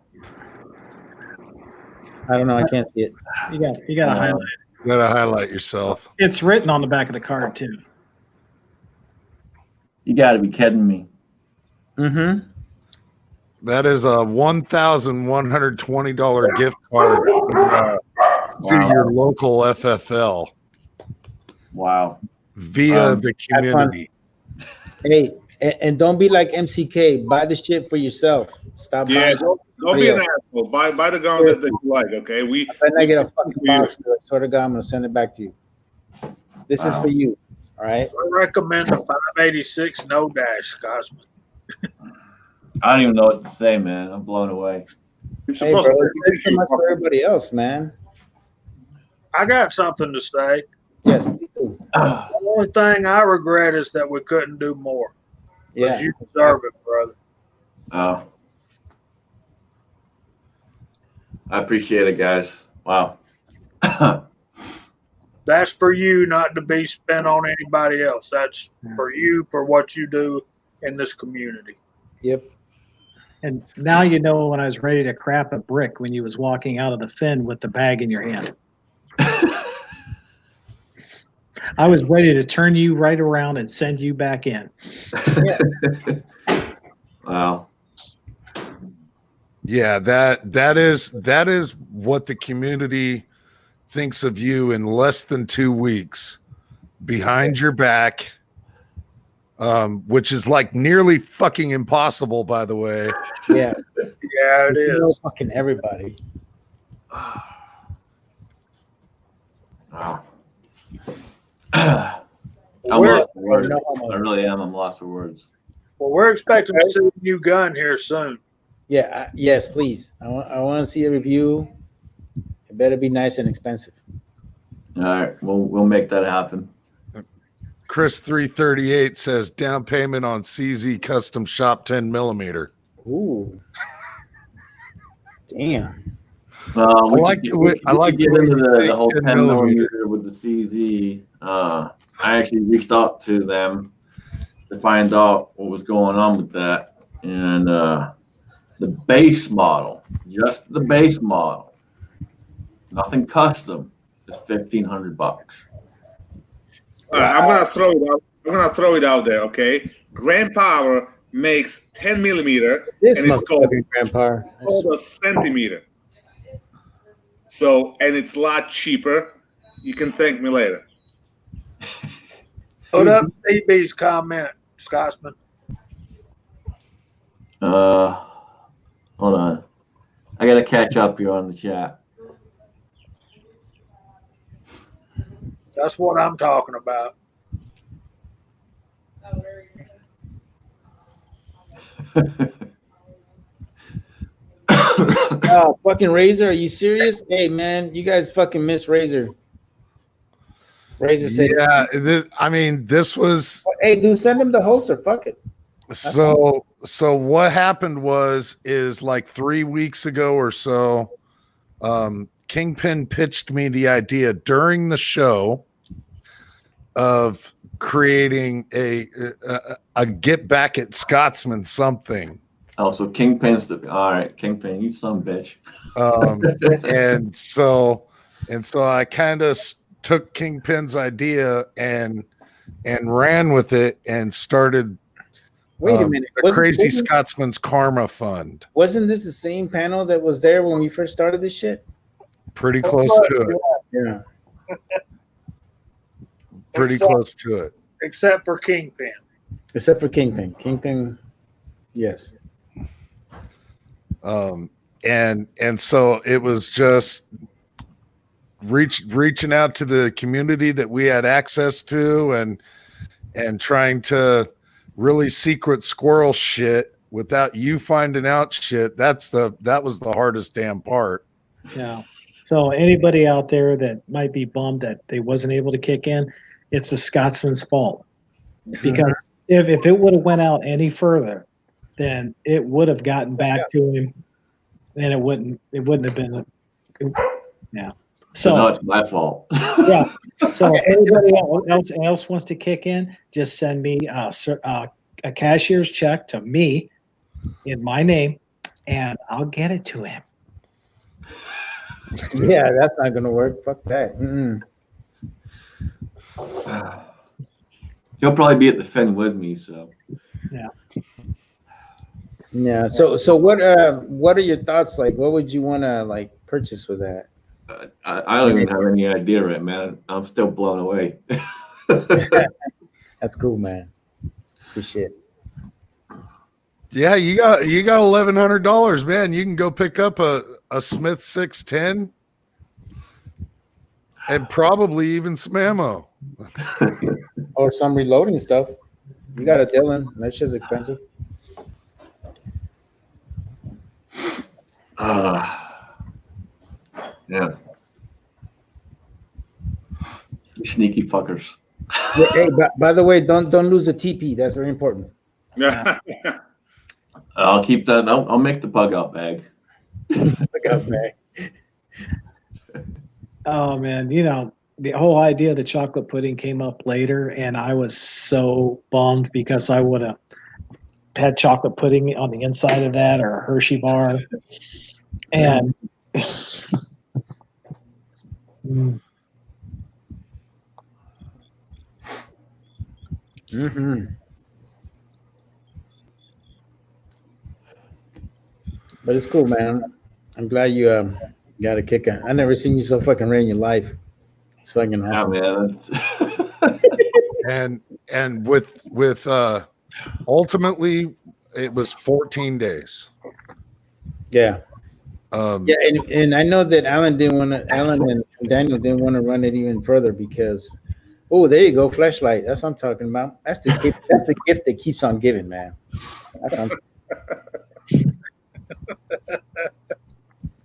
I don't know. I can't see it. You got to highlight. You gotta highlight yourself. It's written on the back of the card too. You gotta be kidding me. Mm-hmm. That is a $1,120 gift card to your local FFL Wow. via the community. Hey, and don't be like MCK. Buy the shit for yourself. Stop Yeah, buying. don't be an asshole. Buy the gun that you like, okay? If I get a fucking box, I swear to God, I'm gonna send it back to you. This is for you. All right. I recommend the 586 No Dash, Scotsman. I don't even know what to say, man. I'm blown away. You're Hey, supposed bro, to it's so much for everybody else, man. I got something to say. Yes, me too. The only thing I regret is that we couldn't do more. Yeah. You deserve it, brother. Oh. I appreciate it, guys. Wow. That's for you, not to be spent on anybody else. That's for you, for what you do in this community. Yep. And now you know when I was ready to crap a brick when you was walking out of the fin with the bag in your hand. I was ready to turn you right around and send you back in. Wow. Yeah, that is what the community thinks of you in less than 2 weeks behind your back, which is like nearly fucking impossible, by the way. Yeah. Yeah, it You know is. fucking everybody. Wow. I'm We're- lost for words. No, I really am. I'm lost for words. Well, we're expecting to see a new gun here soon. Yeah. Yes, please. I want to see a review. It better be nice and expensive. All right, we'll make that happen. Chris 338 says down payment on CZ custom shop 10 millimeter. Ooh. Damn. We like could the way- I like get the way into you the think whole 10 10 millimeter. millimeter with the CZ. I actually reached out to them to find out what was going on with that, and the base model, just the base model, nothing custom, is $1,500. I'm gonna throw it out there, okay? Grand Power makes 10 millimeter, This and it's called motherfucking grandpa. a centimeter. So, and it's a lot cheaper. You can thank me later. Put up DB's comment, Scotsman. Hold on, I gotta catch up here on the chat. That's what I'm talking about. Oh, fucking Razor, are you serious? Hey, man, you guys fucking miss Razor. Razor said, Yeah, this was "Hey, dude, send him the holster. Fuck it." so what happened is like 3 weeks ago or so, Kingpin pitched me the idea during the show of creating a get back at Scotsman something. Oh, so Kingpin's all right. Kingpin, you son of a bitch. And so I kind of took Kingpin's idea and ran with it and started Wait a minute. the Crazy Scotsman's Karma Fund. Wasn't this the same panel that was there when we first started this shit? Pretty close to it. Yeah. Pretty close to it. Except for Kingpin. Except for Kingpin. Kingpin, yes. And so it was just reaching out to the community that we had access to and trying to really secret squirrel shit without you finding out shit. That was the hardest damn part. Yeah. So anybody out there that might be bummed that they wasn't able to kick in, it's the Scotsman's fault. Because if it would have went out any further, then it would have gotten back to him, and it wouldn't have been. Yeah. So now So it's my fault. yeah. So if anybody else wants to kick in, just send me a cashier's check to me in my name, and I'll get it to him. Yeah, that's not gonna work. Fuck that. He'll probably be at the Finn with me, so. Yeah. So what are your thoughts like? What would you want to like purchase with that? I don't even have any idea right, man. I'm still blown away. That's cool, man. Good shit. Yeah, you got $1,100, man. You can go pick up a Smith 610 and probably even some ammo. Or some reloading stuff. You got a Dillon. That shit's expensive. Yeah. You sneaky fuckers. Yeah, hey, by the way, don't lose a TP. That's very important. Yeah. I'll keep that. I'll make the bug out bag. Oh man, the whole idea of the chocolate pudding came up later, and I was so bummed because I would have had chocolate pudding on the inside of that or a Hershey bar, and But it's cool, man. I'm glad you got a kick. I never seen you so fucking ready in your life. It's fucking Yeah, awesome. man. And with ultimately it was 14 days. Yeah. Yeah, and I know that Alan and Daniel didn't want to run it even further because, oh, there you go, flashlight. That's what I'm talking about. That's the gift. That's the gift that keeps on giving, man.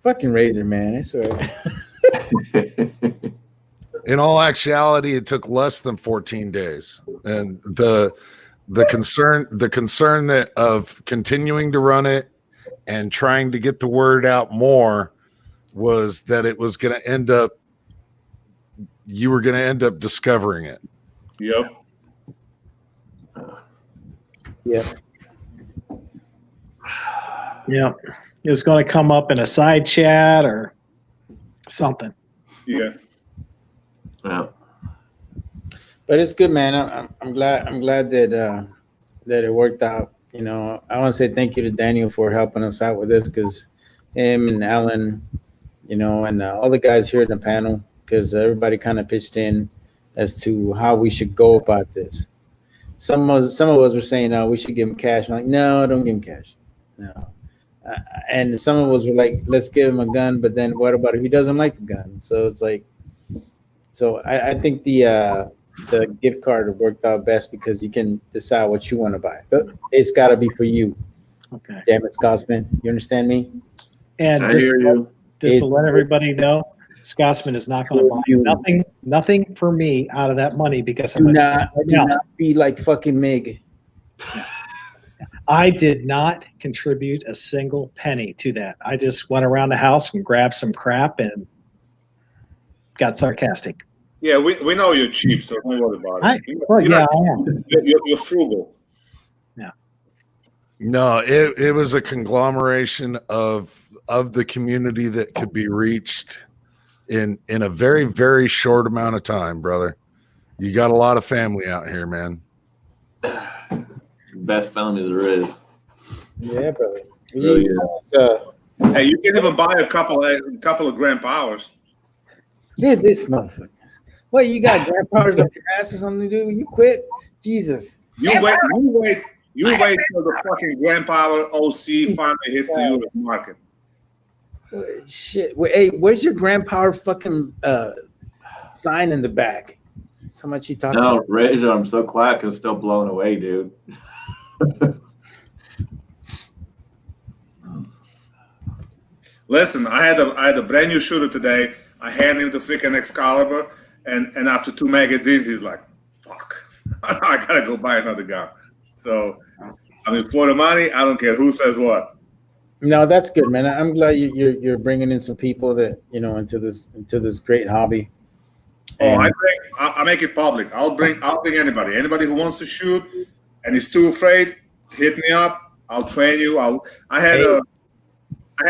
Fucking razor, man. I swear. in all actuality, it took less than 14 days. And the concern that of continuing to run it and trying to get the word out more was that it was going to end up, you were going to end up discovering it. Yep. Yeah. yeah, it's going to come up in a side chat or something. Yeah. Yeah. But it's good, man. I'm glad that it worked out. I want to say thank you to Daniel for helping us out with this, because him and Alan, and all the guys here in the panel, because everybody kind of pitched in as to how we should go about this. Some of us were saying, "Oh, we should give him cash." I'm like, "No, don't give him cash." No. And some of us were like, "Let's give him a gun," but then what about if he doesn't like the gun? So it's like, I think the gift card worked out best because you can decide what you want to buy, but it's got to be for you. Okay. Damn it, Scotsman. You understand me? And I just, hear you. just to let everybody know, Scotsman is not going to buy nothing for me out of that money because Do not be like fucking Mig. I did not contribute a single penny to that. I just went around the house and grabbed some crap and got sarcastic. Yeah, we know you're cheap, so don't worry about it. I am. You're frugal. No, it was a conglomeration of the community that could be reached in a very, very short amount of time, brother. You got a lot of family out here, man. Best family there is. Yeah, brother. Really is. Hey, you can even buy a couple of grand powers. Yeah, this motherfuckers. What, you got grand powers up your ass or something to do? You quit? Jesus. You wait till the fucking grand power OC finally hits the U.S. market. Shit. Hey, where's your grand power fucking sign in the back? So much you talking No, about. Razor, I'm so quiet because I'm still blown away, dude. Listen, I had a brand new shooter today. I handed him the freaking Excalibur, and after 2 magazines, he's like, fuck, I gotta go buy another gun. So, I mean, for the money, I don't care who says what. No, that's good, man. I'm glad you're bringing in some people that into this great hobby. Oh, And- I make it public. I'll bring anybody who wants to shoot and is too afraid. Hit me up. I'll train you. I had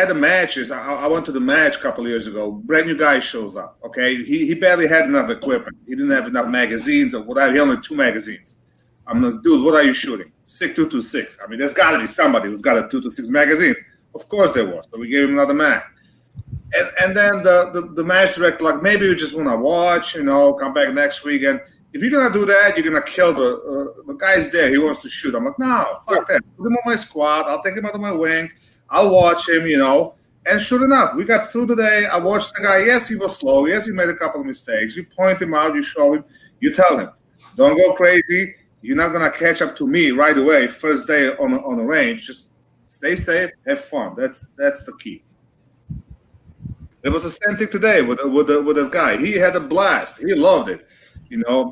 a matches. I went to the match a couple of years ago. Brand new guy shows up. Okay, he barely had enough equipment. He didn't have enough magazines or whatever. He only had 2 magazines. I'm like, dude, what are you shooting? 6.226. I mean, there's got to be somebody who's got a 2.26 magazine. Of course there was. So we gave him another mag. And then the match director, like, maybe you just want to watch, come back next week. And if you're going to do that, you're going to kill the guy's there. He wants to shoot. I'm like, no, fuck that. Put him on my squad. I'll take him out of my wing. I'll watch him, And sure enough, we got through the day. I watched the guy. Yes, he was slow. Yes, he made a couple of mistakes. You point him out. You show him. You tell him, don't go crazy. You're not going to catch up to me right away, first day on the range. Just stay safe. Have fun. That's the key. It was the same thing today with a guy. He had a blast. He loved it.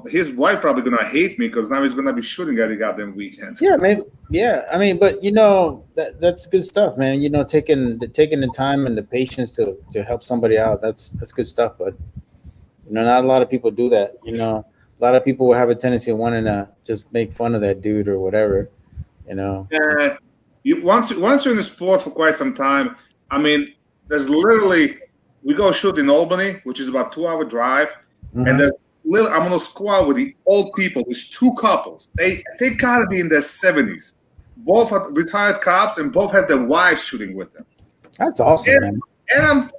His wife probably going to hate me because now he's going to be shooting every goddamn weekend. Yeah, man. Yeah, I mean, but that's good stuff, man. Taking the time and the patience to help somebody out. That's good stuff. But not a lot of people do that. A lot of people will have a tendency of wanting to just make fun of that dude or whatever. Once you're in the sport for quite some time, I mean, there's literally, we go shoot in Albany, which is about 2-hour drive, and there's I'm on a squad with the old people. There's 2 couples. They gotta be in their 70s. Both are retired cops, and both have their wives shooting with them. That's awesome, man. And I'm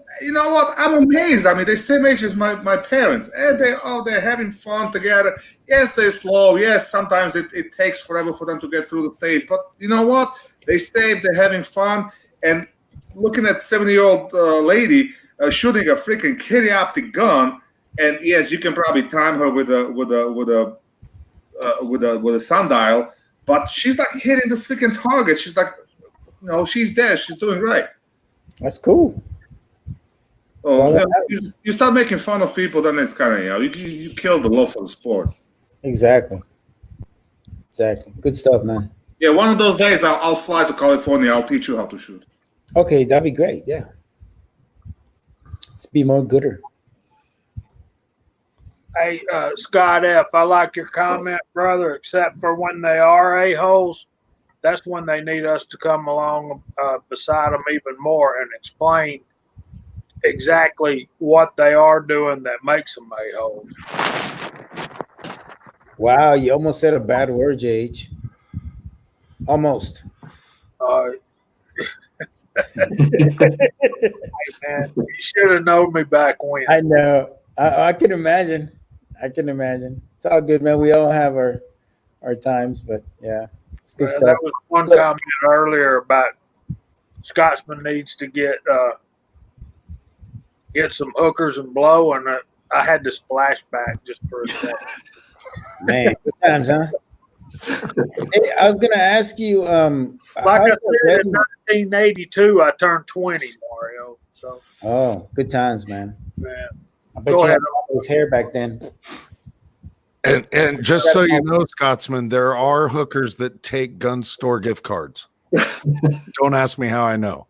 amazed. I mean, they're same age as my parents, and they're having fun together. Yes, they're slow. Yes, sometimes it takes forever for them to get through the stage. But you know what? They stay. They're having fun, and looking at 70-year-old lady shooting a freaking kitty optic gun. And yes, you can probably time her with a sundial, but she's like hitting the freaking target. She's like, she's there. She's doing great. That's cool. So you start making fun of people, then it's kind of you kill the love for the sport. Exactly. Good stuff, man. Yeah, one of those days I'll fly to California. I'll teach you how to shoot. Okay, that'd be great. Yeah. Let's be more gooder. Hey, Scott F., I like your comment, brother, except for when they are a-holes. That's when they need us to come along beside them even more and explain exactly what they are doing that makes them a-holes. Wow, you almost said a bad word, JH. Almost. Hey, man, you should have known me back when. I know. I can imagine. It's all good, man. We all have our times, but yeah, it's good stuff. That was one comment earlier about Scotsman needs to get some hookers and blow, and I had this flashback just for a second. Man, good times, huh? Hey, I was gonna ask you, Like I said, in 1982, I turned 20, Mario. So, good times, man. I bet Go you ahead. had all his hair back then. And just so you know, Scotsman, there are hookers that take gun store gift cards. Don't ask me how I know.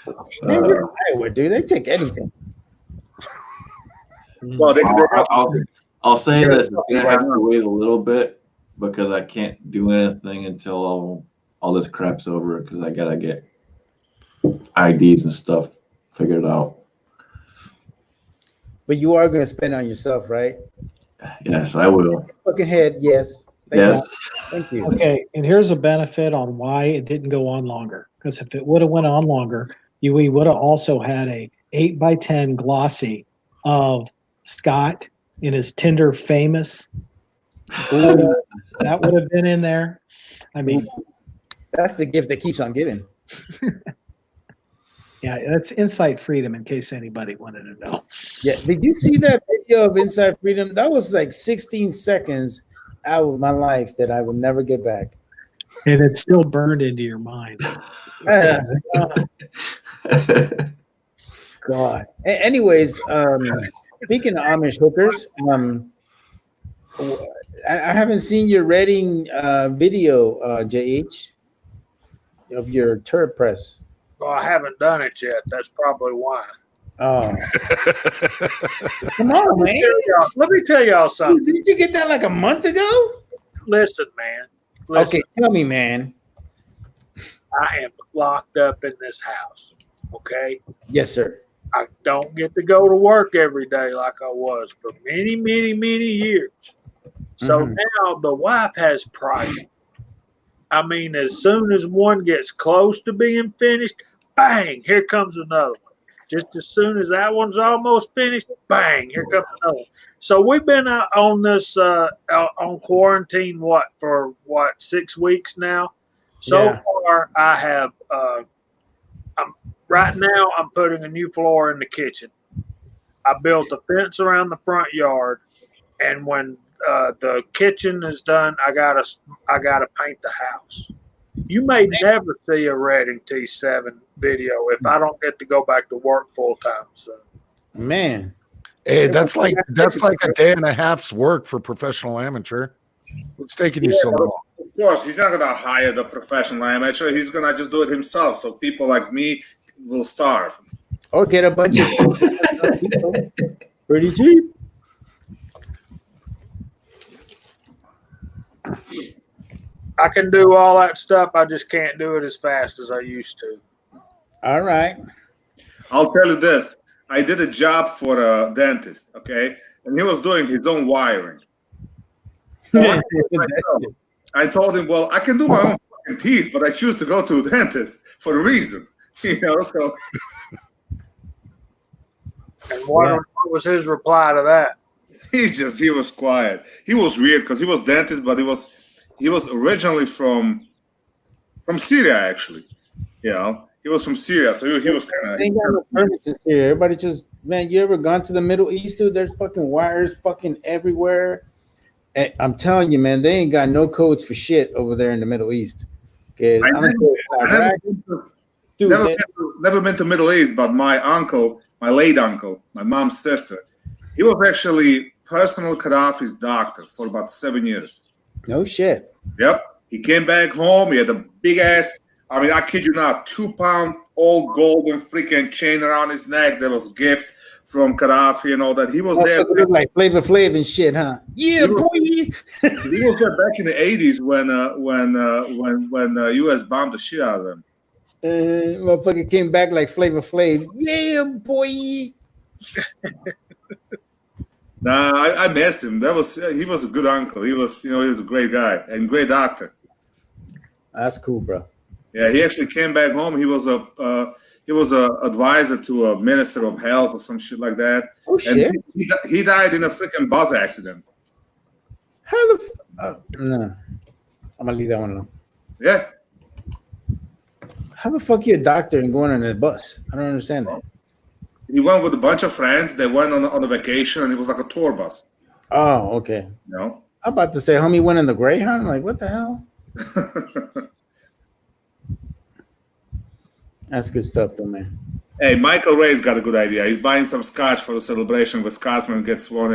I would do. They take anything. Well, I'll say this: I'm gonna have to wait a little bit because I can't do anything until all this crap's over because I gotta get IDs and stuff figured out. But you are going to spend on yourself, right? Yes, I will. Fucking head, yes. Thank you. Okay, and here's a benefit on why it didn't go on longer. Because if it would have went on longer, we would have also had a 8x10 glossy of Scott in his Tinder famous. Ooh, that would have been in there. I mean, that's the gift that keeps on giving. Yeah, that's Inside Freedom, in case anybody wanted to know. Yeah, did you see that video of Inside Freedom? That was like 16 seconds out of my life that I will never get back. And it's still burned into your mind. God. Anyways, speaking of Amish hookers, I haven't seen your Reading video, JH, of your turret press. Well, I haven't done it yet. That's probably why. Oh, come on, man! Let me tell y'all something. Didn't you get that like a month ago? Listen, man. Listen, Okay, tell me, man. I am locked up in this house. Okay? Yes, sir. I don't get to go to work every day like I was for many, many, many years. So now the wife has projects. I mean, as soon as one gets close to being finished, bang, here comes another one. Just as soon as that one's almost finished, bang, here comes another one. So we've been out on this on quarantine for 6 weeks now. So far, I have. Right now, I'm putting a new floor in the kitchen. I built a fence around the front yard, and when the kitchen is done, I gotta paint the house. You may never see a Reading T7 video if I don't get to go back to work full time. So, man, Hey, that's like a day and a half's work for professional amateur. What's taking you so long? Of course, he's not gonna hire the professional amateur. He's gonna just do it himself. So people like me will starve. or get a bunch of people pretty cheap. I can do all that stuff. I just can't do it as fast as I used to. All right. I'll tell you this. I did a job for a dentist, okay? And he was doing his own wiring. I told him, well, I can do my own fucking teeth, but I choose to go to a dentist for a reason. You know, so And what was his reply to that? he was quiet. He was weird because he was dentist, but he was originally from Syria, actually. You know, he was from Syria, so he was kind of. Ain't got no permits in Syria. Everybody just, man, you ever gone to the Middle East, dude? There's fucking wires fucking everywhere. And I'm telling you, man, they ain't got no codes for shit over there in the Middle East. Okay, Never been to Middle East, but my uncle, my late uncle, my mom's sister, he was actually personal Gaddafi's doctor for about 7 years. no shit. Yep. He came back home. He had a big ass, I mean, I kid you not, 2-pound old golden freaking chain around his neck that was gift from Gaddafi and all that. He was there. Look like Flavor Flav and shit, huh? Yeah, boy. He was there back in the 80s when US bombed the shit out of them. Motherfucker came back like Flavor Flav. Yeah, boy. Nah, I missed him. He was a good uncle. He was a great guy and great doctor. That's cool, bro. Yeah, he actually came back home. He was a advisor to a minister of health or some shit like that. Oh shit! And he died in a freaking bus accident. How the? No, I'm gonna leave that one alone. Yeah. How the fuck you a doctor and going on a bus? I don't understand that. He went with a bunch of friends. They went on a vacation, and it was like a tour bus. Oh, okay. You know? I'm about to say, homie went in the Greyhound. I'm like, what the hell? That's good stuff, though, man. Hey, Michael Ray's got a good idea. He's buying some scotch for the celebration where Scotsman gets sworn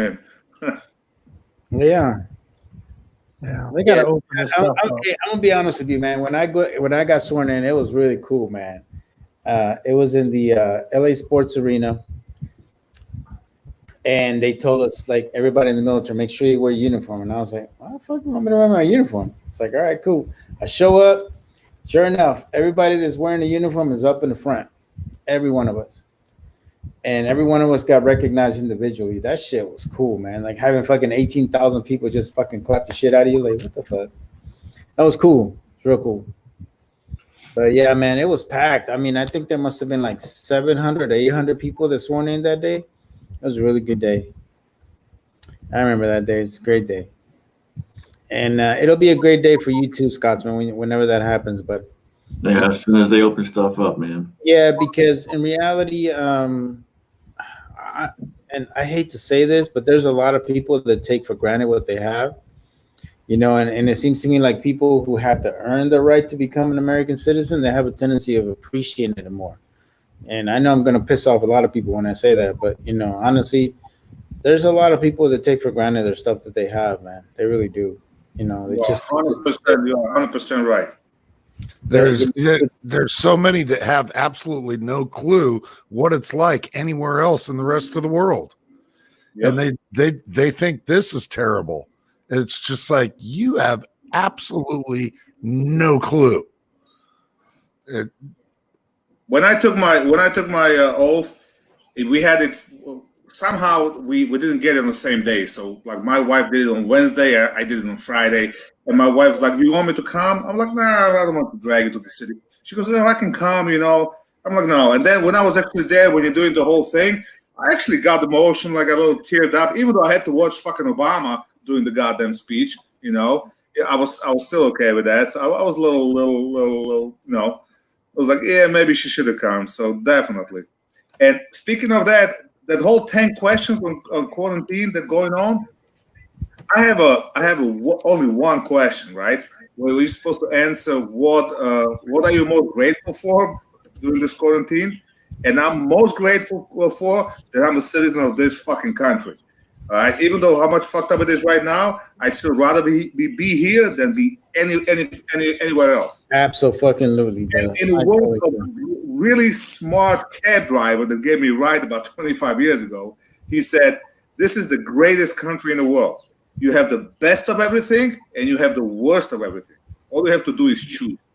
in. Yeah. Yeah, they gotta open this I'm stuff up. gonna be honest with you, man. When I got sworn in, it was really cool, man. It was in the LA Sports Arena, and they told us, like, everybody in the military, make sure you wear a uniform. And I was like, why the fuck am I gonna wear my uniform? It's like, all right, cool. I show up. Sure enough, everybody that's wearing a uniform is up in the front. Every one of us. And every one of us got recognized individually. That shit was cool, man. Like having fucking 18,000 people just fucking clap the shit out of you. Like, what the fuck? That was cool. It's real cool. But yeah, man, it was packed. I mean, I think there must have been like 700 or 800 people that sworn in that day. It was a really good day. I remember that day. It's a great day. And it'll be a great day for you too, Scotsman, whenever that happens. But Yeah, as soon as they open stuff up, man. yeah, because in reality, I hate to say this, but there's a lot of people that take for granted what they have, and it seems to me like people who have to earn the right to become an American citizen, they have a tendency of appreciating it more. And I know I'm going to piss off a lot of people when I say that, but honestly, there's a lot of people that take for granted their stuff that they have, man. They really do. You know, they You're just 100%, you're 100% right. There's so many that have absolutely no clue what it's like anywhere else in the rest of the world. Yep. And they think this is terrible. It's just like you have absolutely no clue. When I took my oath, we had it somehow. We didn't get it on the same day. So like my wife did it on Wednesday, I did it on Friday, and my wife was like, "You want me to come?" I'm like, "Nah, I don't want to drag you to the city." She goes, "No, I can come." You know, I'm like, "No." And then when I was actually there, when you're doing the whole thing, I actually got emotion, like a little teared up, even though I had to watch fucking Obama doing the goddamn speech. You know, I was still okay with that. So I was a little, you know. I was like, yeah, maybe she should have come. So definitely. And speaking of that whole 10 questions on quarantine that going on, I have only one question, right? Where we're supposed to answer what are you most grateful for during this quarantine? And I'm most grateful for that I'm a citizen of this fucking country. All right, even though how much fucked up it is right now, I'd still rather be here than be anywhere else. absolutely. In the world of a really smart cab driver that gave me a ride about 25 years ago, he said, "This is the greatest country in the world. You have the best of everything, and you have the worst of everything. All you have to do is choose."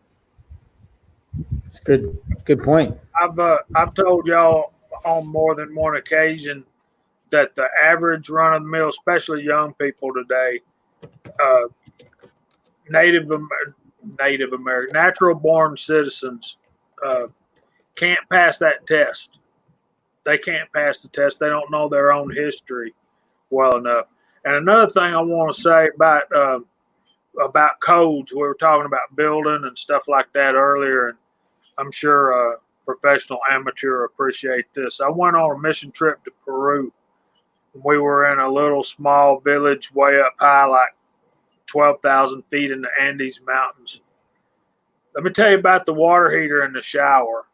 It's good. Good point. I've told y'all on more than one occasion that the average run of the mill, especially young people today, Native American, natural born citizens, can't pass that test. They can't pass the test. They don't know their own history well enough. And another thing I want to say about codes, we were talking about building and stuff like that earlier, and I'm sure a professional amateur appreciate this. I went on a mission trip to Peru. We were in a little small village way up high, like 12,000 feet in the Andes Mountains. Let me tell you about the water heater in the shower.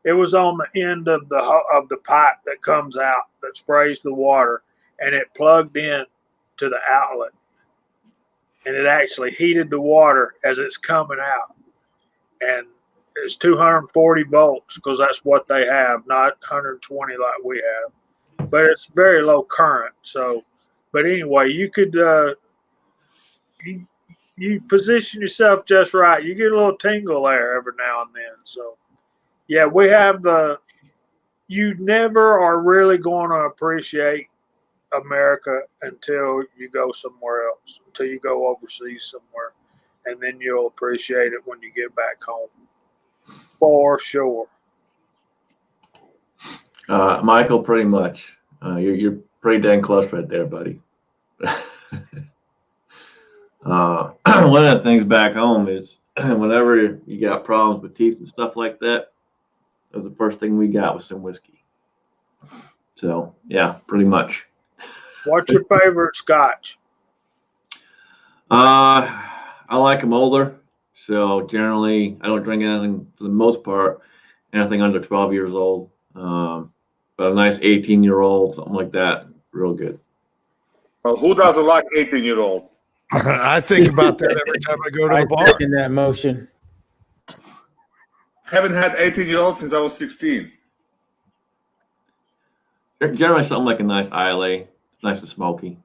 It was on the end of the pipe that comes out that sprays the water, and it plugged in to the outlet, and it actually heated the water as it's coming out. And it's 240 volts because that's what they have, not 120 like we have. But it's very low current. So, but anyway, you could you position yourself just right. You get a little tingle there every now and then. So, yeah, we have you never are really going to appreciate America until you go somewhere else, until you go overseas somewhere, and then you'll appreciate it when you get back home. For sure. Michael, pretty much. You're pretty dang close right there, buddy. One of the things back home is whenever you got problems with teeth and stuff like that, that was the first thing we got was some whiskey. So yeah, pretty much. What's your favorite scotch? I like them older. So generally, I don't drink anything for the most part, anything under 12 years old. But a nice 18-year-old, something like that, real good. Well, who doesn't like 18-year-old? I think about that every time I go to I the bar. second that motion. I haven't had 18-year-old since I was 16. Generally, something like a nice Islay. It's nice and smoky.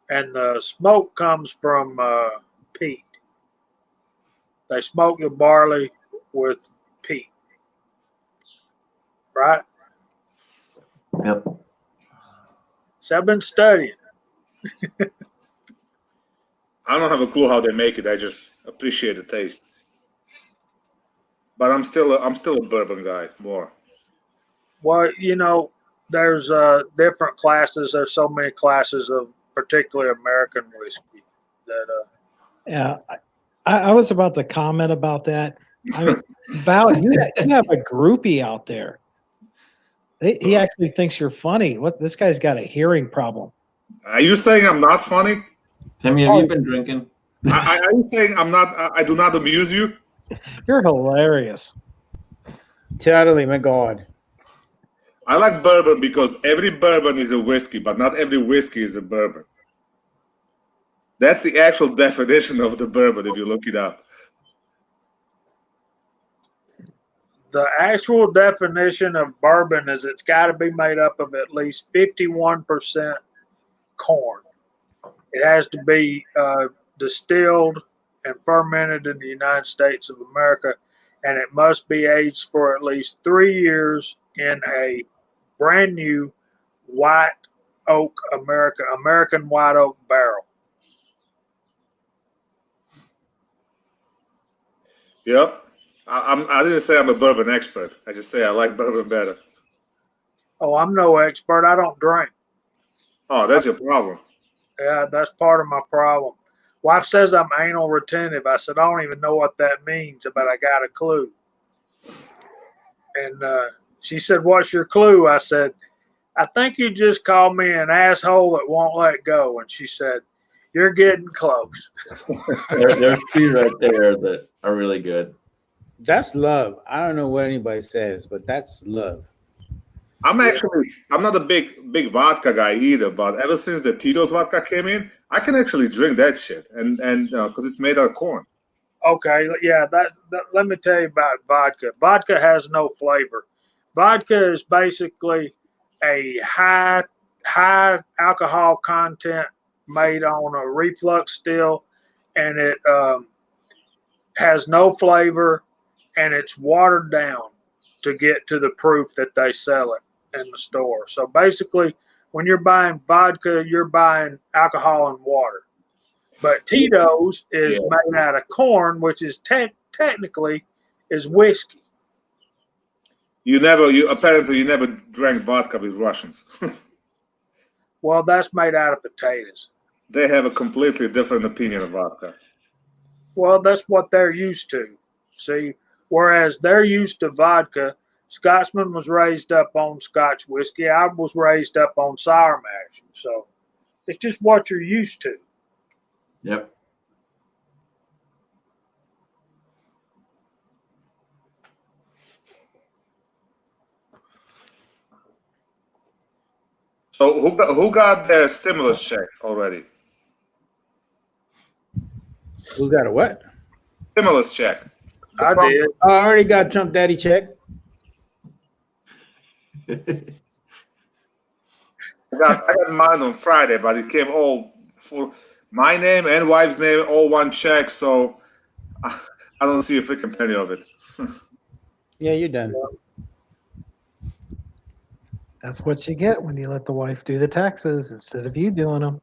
And the smoke comes from peat. They smoke the barley with peat. Right? Yep. So I've been studying. I don't have a clue how they make it. I just appreciate the taste. But I'm still a bourbon guy more. Well, you know, there's different classes. There's so many classes of particularly American whiskey that Yeah, I was about to comment about that. I mean, Val, you have a groupie out there. He actually thinks you're funny. What? This guy's got a hearing problem. Are you saying I'm not funny? Timmy, have you been drinking? Are you saying I'm not? I do not amuse you? You're hilarious. Totally, my God. I like bourbon because every bourbon is a whiskey, but not every whiskey is a bourbon. That's the actual definition of the bourbon if you look it up. The actual definition of bourbon is it's got to be made up of at least 51% corn. It has to be distilled and fermented in the United States of America, and it must be aged for at least 3 years in a brand new white oak American white oak barrel. Yep. I didn't say I'm a bourbon expert. I just say I like bourbon better. Oh, I'm no expert. I don't drink. Oh, that's your problem. Yeah, that's part of my problem. Wife says I'm anal retentive. I said, I don't even know what that means, but I got a clue. And she said, what's your clue? I said, I think you just called me an asshole that won't let go. And she said, you're getting close. There's two right there that are really good. That's love. I don't know what anybody says, but that's love. I'm not a big vodka guy either, but ever since the Tito's vodka came in, I can actually drink that shit, and because it's made out of corn. Okay, yeah, that let me tell you about vodka. Vodka has no flavor. Vodka is basically a high alcohol content made on a reflux still, and it has no flavor, and it's watered down to get to the proof that they sell it in the store. So basically, when you're buying vodka, you're buying alcohol and water. But Tito's is made out of corn, which is technically is whiskey. You apparently never drank vodka with Russians. Well, that's made out of potatoes. They have a completely different opinion of vodka. Well, that's what they're used to. See, whereas they're used to vodka, Scotsman was raised up on Scotch whiskey. I was raised up on sour mash. So it's just what you're used to. Yep. So who got their stimulus check already? Who got a what? Stimulus check. I did. I already got Trump Daddy check. I got mine on Friday, but it came all for my name and wife's name, all one check. So I don't see a freaking penny of it. Yeah, you're done. That's what you get when you let the wife do the taxes instead of you doing them.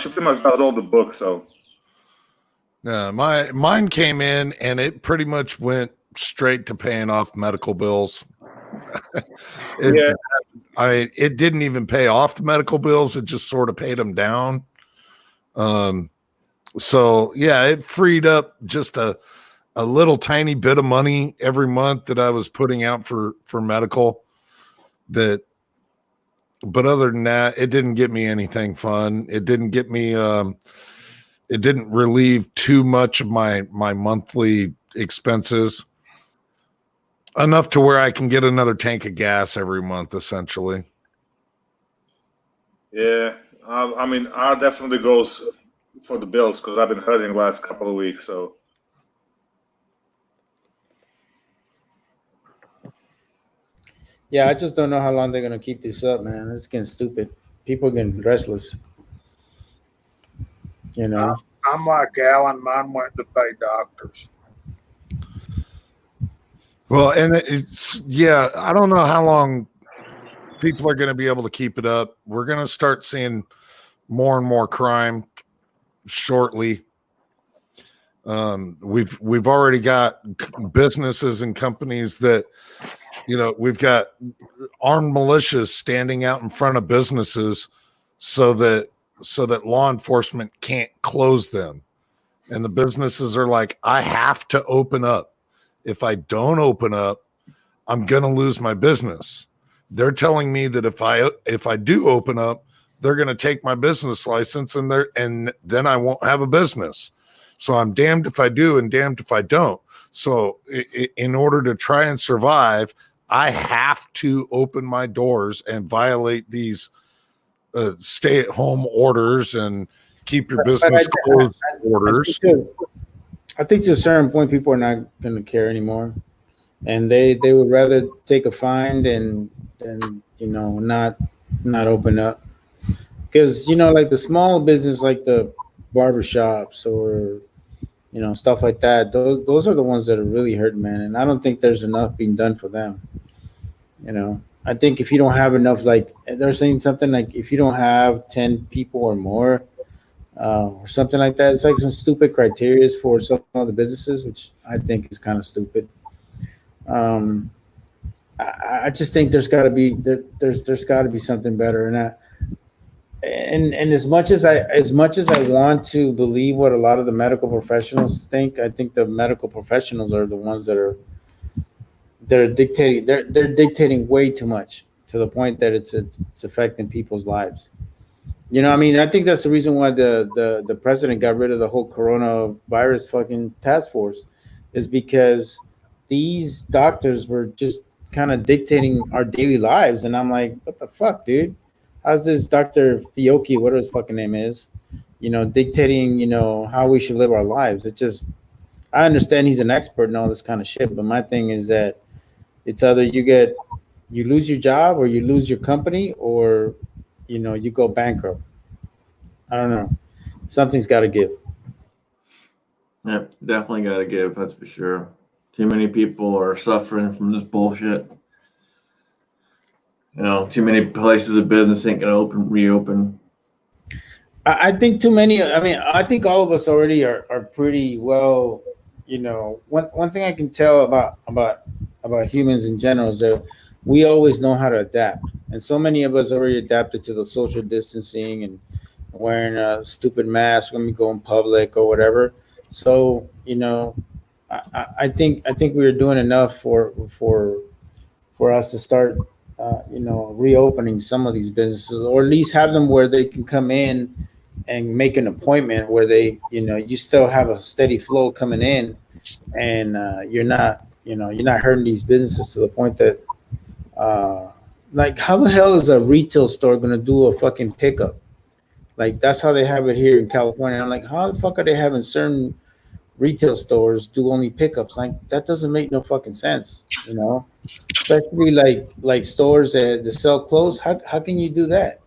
She pretty much does all the books. So mine came in and it pretty much went straight to paying off medical bills. I mean, it didn't even pay off the medical bills. It just sort of paid them down. So yeah, it freed up just a little tiny bit of money every month that I was putting out for medical. But other than that, it didn't get me anything fun. It didn't get me, it didn't relieve too much of my monthly expenses. Enough to where I can get another tank of gas every month, essentially. yeah, I mean, ours definitely goes for the bills because I've been hurting the last couple of weeks. So Yeah, I just don't know how long they're gonna keep this up, man. It's getting stupid. People are getting restless. You know. I'm like Alan. Mine went to pay doctors. Well, and I don't know how long people are going to be able to keep it up. We're going to start seeing more and more crime shortly. We've already got businesses and companies that, we've got armed militias standing out in front of businesses so that law enforcement can't close them. And the businesses are like, I have to open up. If I don't open up, I'm going to lose my business. They're telling me that if I do open up, they're going to take my business license and then I won't have a business. So I'm damned if I do and damned if I don't. So in order to try and survive, I have to open my doors and violate these stay-at-home orders and keep your business closed orders. I think to a certain point, people are not going to care anymore, and they would rather take a fine and not open up, because like the small business, like the barbershops or stuff like that. Those are the ones that are really hurting, man. And I don't think there's enough being done for them. I think if you don't have enough, like they're saying something like if you don't have 10 people or more, or something like that, it's like some stupid criteria for some of the businesses, which I think is kind of stupid. I just think there's got to be there's got to be something better, and as much as I want to believe what a lot of the medical professionals think, I think the medical professionals are the ones that they're dictating way too much, to the point that it's affecting people's lives. I think that's the reason why the president got rid of the whole coronavirus fucking task force, is because these doctors were just kind of dictating our daily lives. And I'm like, what the fuck, dude? How's this Dr. Fioki, whatever his fucking name is, dictating, how we should live our lives? I understand he's an expert and all this kind of shit, but my thing is that it's either you lose your job, or you lose your company, or you go bankrupt. I don't know. Something's got to give. Yeah, definitely got to give. That's for sure. Too many people are suffering from this bullshit. Too many places of business ain't gonna reopen. I think too many. I mean, I think all of us already are pretty well. One thing I can tell about humans in general is that we always know how to adapt, and so many of us already adapted to the social distancing and wearing a stupid mask when we go in public or whatever. So I think we are doing enough for us to start reopening some of these businesses, or at least have them where they can come in and make an appointment where they you still have a steady flow coming in, and you're not hurting these businesses to the point that like, how the hell is a retail store going to do a fucking pickup? Like, that's how they have it here in California. I'm like, how the fuck are they having certain retail stores do only pickups? Like, that doesn't make no fucking sense, especially like stores that sell clothes. How can you do that?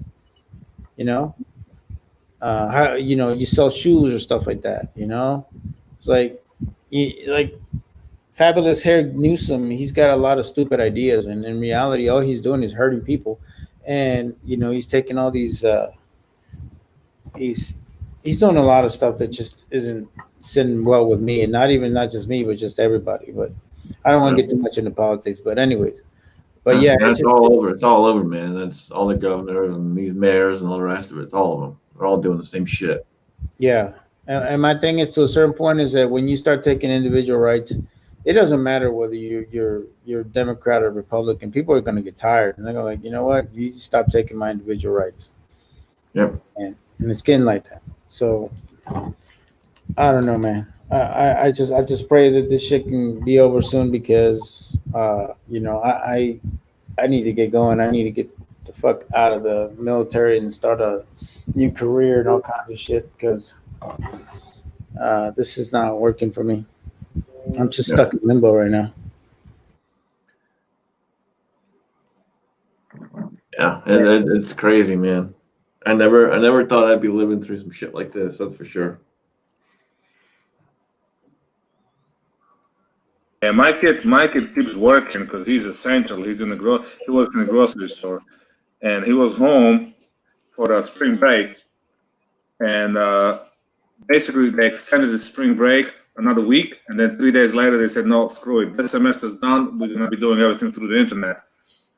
How you sell shoes or stuff like that. It's like Fabulous Hair Newsom. He's got a lot of stupid ideas, and in reality, all he's doing is hurting people. And he's taking all these. He's doing a lot of stuff that just isn't sitting well with me, and not just me, but just everybody. But I don't want to get too much into politics. But anyways, yeah, that's all over. It's all over, man. That's all the governors and these mayors and all the rest of it. It's all of them. They're all doing the same shit. Yeah, and my thing is, to a certain point, is that when you start taking individual rights, it doesn't matter whether you're Democrat or Republican. People are going to get tired, and they're going to, like, you know what? You stop taking my individual rights. Yep. And it's getting like that. So I don't know, man. I just pray that this shit can be over soon, because I need to get going. I need to get the fuck out of the military and start a new career and all kinds of shit, because this is not working for me. I'm just stuck in limbo right now. Yeah, it's crazy, man. I never thought I'd be living through some shit like this. That's for sure. Yeah, my kid keeps working because he's essential. He works in the grocery store, and he was home for the spring break, and basically they extended the spring break another week, and then 3 days later they said, no, screw it, this semester's done. We're gonna be doing everything through the internet.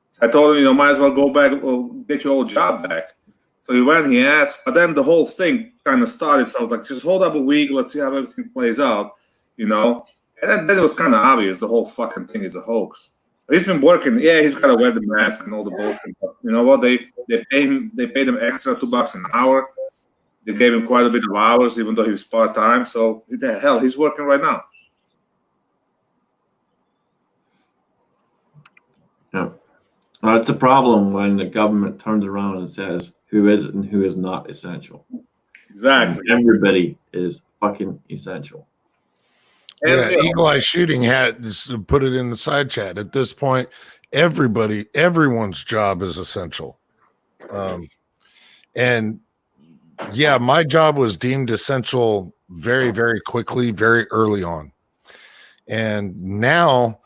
So I told him, might as well go back, or get your old job back. So he went, he asked, but then the whole thing kind of started. So I was like, just hold up a week, let's see how everything plays out, And then it was kind of obvious the whole fucking thing is a hoax. He's been working. Yeah, he's got to wear the mask and all the bullshit. But you know what? They paid him extra $2 an hour. They gave him quite a bit of hours, even though he was part-time. So the hell, he's working right now. Yeah. Well, it's a problem when the government turns around and says who is and who is not essential. Exactly. And everybody is fucking essential. And, Yeah, you know, Eagle Eye Shooting had just to put it in the side chat. At this point, everyone's job is essential. And yeah, my job was deemed essential very, very quickly, very early on. And now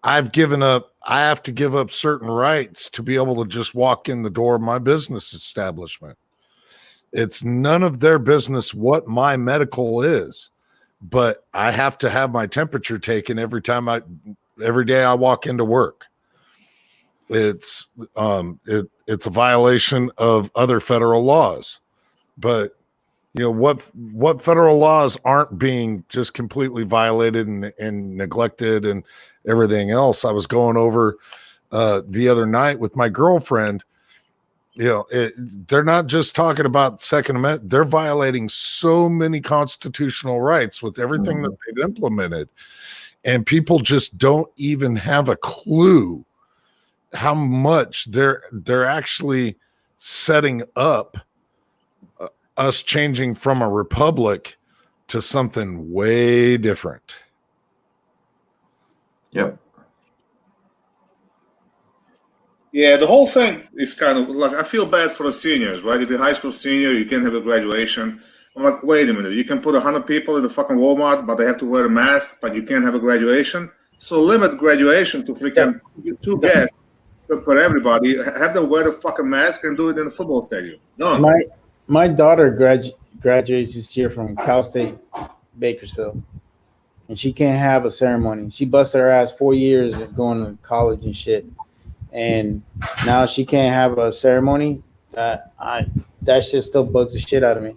I have to give up certain rights to be able to just walk in the door of my business establishment. It's none of their business what my medical is, but I have to have my temperature taken every day I walk into work. It's a violation of other federal laws, but you know what federal laws aren't being just completely violated and neglected and everything else. I was going over the other night with my girlfriend. You know, they're not just talking about Second Amendment. They're violating so many constitutional rights with everything that they've implemented. And people just don't even have a clue how much they're actually setting up us changing from a republic to something way different. Yep. yeah, the whole thing is kind of like, I feel bad for the seniors, right? If you're a high school senior, you can't have a graduation. I'm like, wait a minute, you can put 100 people in the fucking Walmart, but they have to wear a mask, but you can't have a graduation. So limit graduation to freaking 2 guests for everybody. Have them wear the fucking mask and do it in the football stadium. Done. My daughter graduates this year from Cal State Bakersfield, and she can't have a ceremony. She busted her ass 4 years of going to college and shit, and now she can't have a ceremony. That shit still bugs the shit out of me.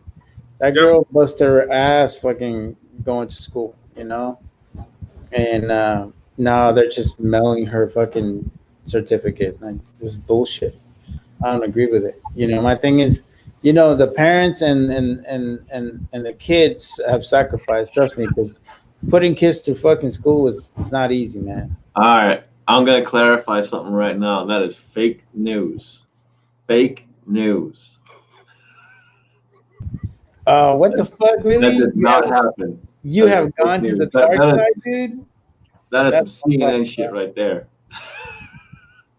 That girl busted her ass fucking going to school, you know, and now they're just mailing her fucking certificate. Like, this is bullshit. I don't agree with it. You know, my thing is, you know, the parents and the kids have sacrificed. Trust me, because putting kids to fucking school is not easy, man. All right. I'm going to clarify something right now. That is fake news. Fake news. What the fuck, really? That did not happen. You That have is fake gone to news. the That- dark that is- side, dude. That is That's some CNN fucking shit bad. right there.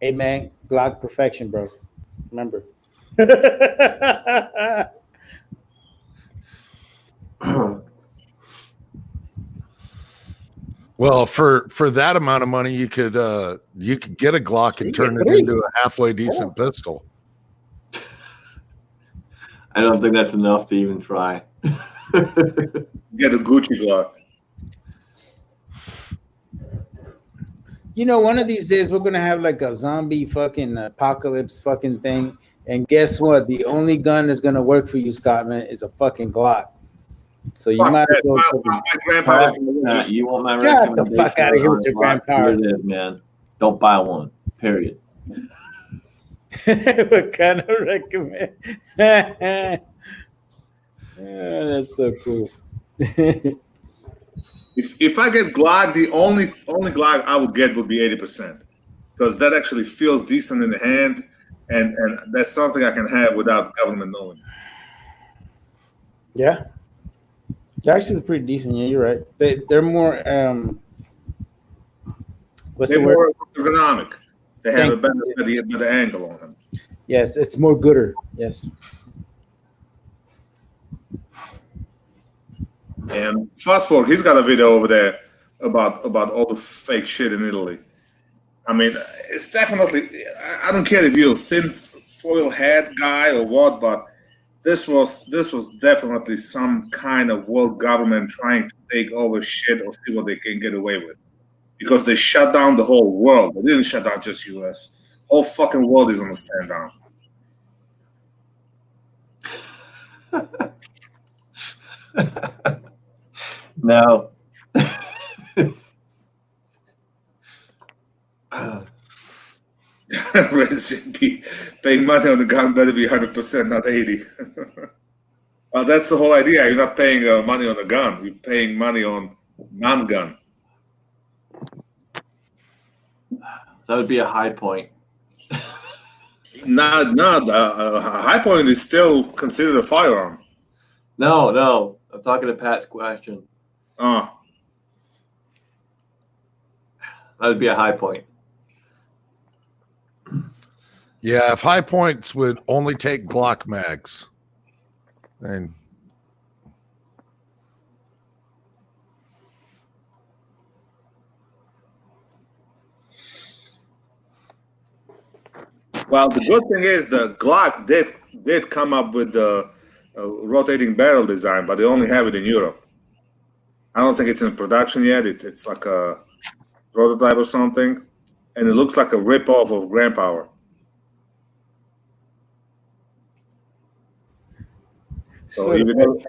Hey, man, Glock perfection, bro. Remember. Well, for that amount of money, you could get a Glock and turn it into a halfway decent pistol. I don't think that's enough to even try. Get a Gucci Glock. You know, one of these days we're gonna have like a zombie fucking apocalypse fucking thing, and guess what? The only gun that's gonna work for you, Scott, man, is a fucking Glock. So you might as well. My grandpa was Nah, you want my Get the recommendation? fuck outta here with your on Glock? grandpa. Here it is, man. Don't buy one. Period. What kind of recommend? Yeah, that's so cool. If I get Glock, the only Glock I would get would be 80%, because that actually feels decent in the hand, and that's something I can have without government knowing. Yeah, they're actually pretty decent. Yeah, you're right. They're more what's They're the word? more ergonomic. They have Thank a better angle on them. Yes, it's more gooder. Yes. And fast forward, he's got a video over there about all the fake shit in Italy. I mean, it's definitely. I don't care if you're a thin foil hat guy or what, but this was definitely some kind of world government trying to take over shit or see what they can get away with, because they shut down the whole world. They didn't shut down just U.S. Whole fucking world is on the stand down. No. Resident Evil, paying money on the gun better be 100%, not 80. Well, that's the whole idea. You're not paying money on the gun. You're paying money on non-gun. That would be a high point. Not high point is still considered a firearm. No. I'm talking to Pat's question. Oh, That would be a high point. Yeah, if high points would only take Glock mags, and well, the good thing is the Glock did come up with the rotating barrel design, but they only have it in Europe. I don't think it's in production yet. It's like a prototype or something, and it looks like a rip-off of Grand Power. So if it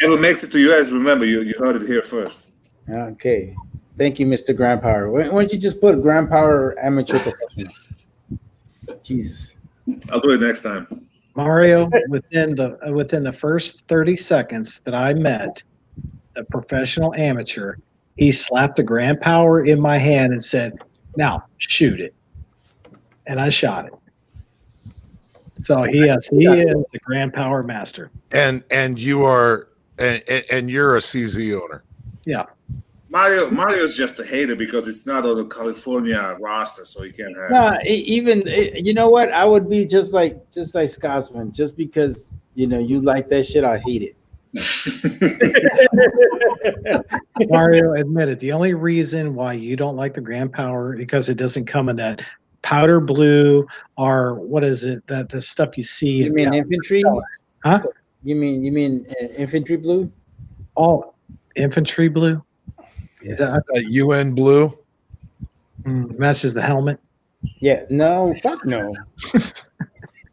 ever makes it to US, remember you heard it here first. Okay. Thank you, Mr. Grand Power. Why don't you just put Grand Power amateur professional? Jesus. I'll do it next time. Mario, within the first 30 seconds that I met a professional amateur, he slapped a Grand Power in my hand and said, "Now shoot it," and I shot it. So he is a Grand Power master. and you are and you're a CZ owner. Yeah. Mario's just a hater because it's not on the California roster, so he can't have. No, you know what? I would be just like Scotsman, just because you like that shit. I hate it. Mario, admit it. The only reason why you don't like the Grand Power because it doesn't come in that powder blue or what is it? That the stuff you see. You mean infantry? Huh? You mean infantry blue? Oh, infantry blue. Is that UN blue. matches the helmet? Yeah. No. Fuck no.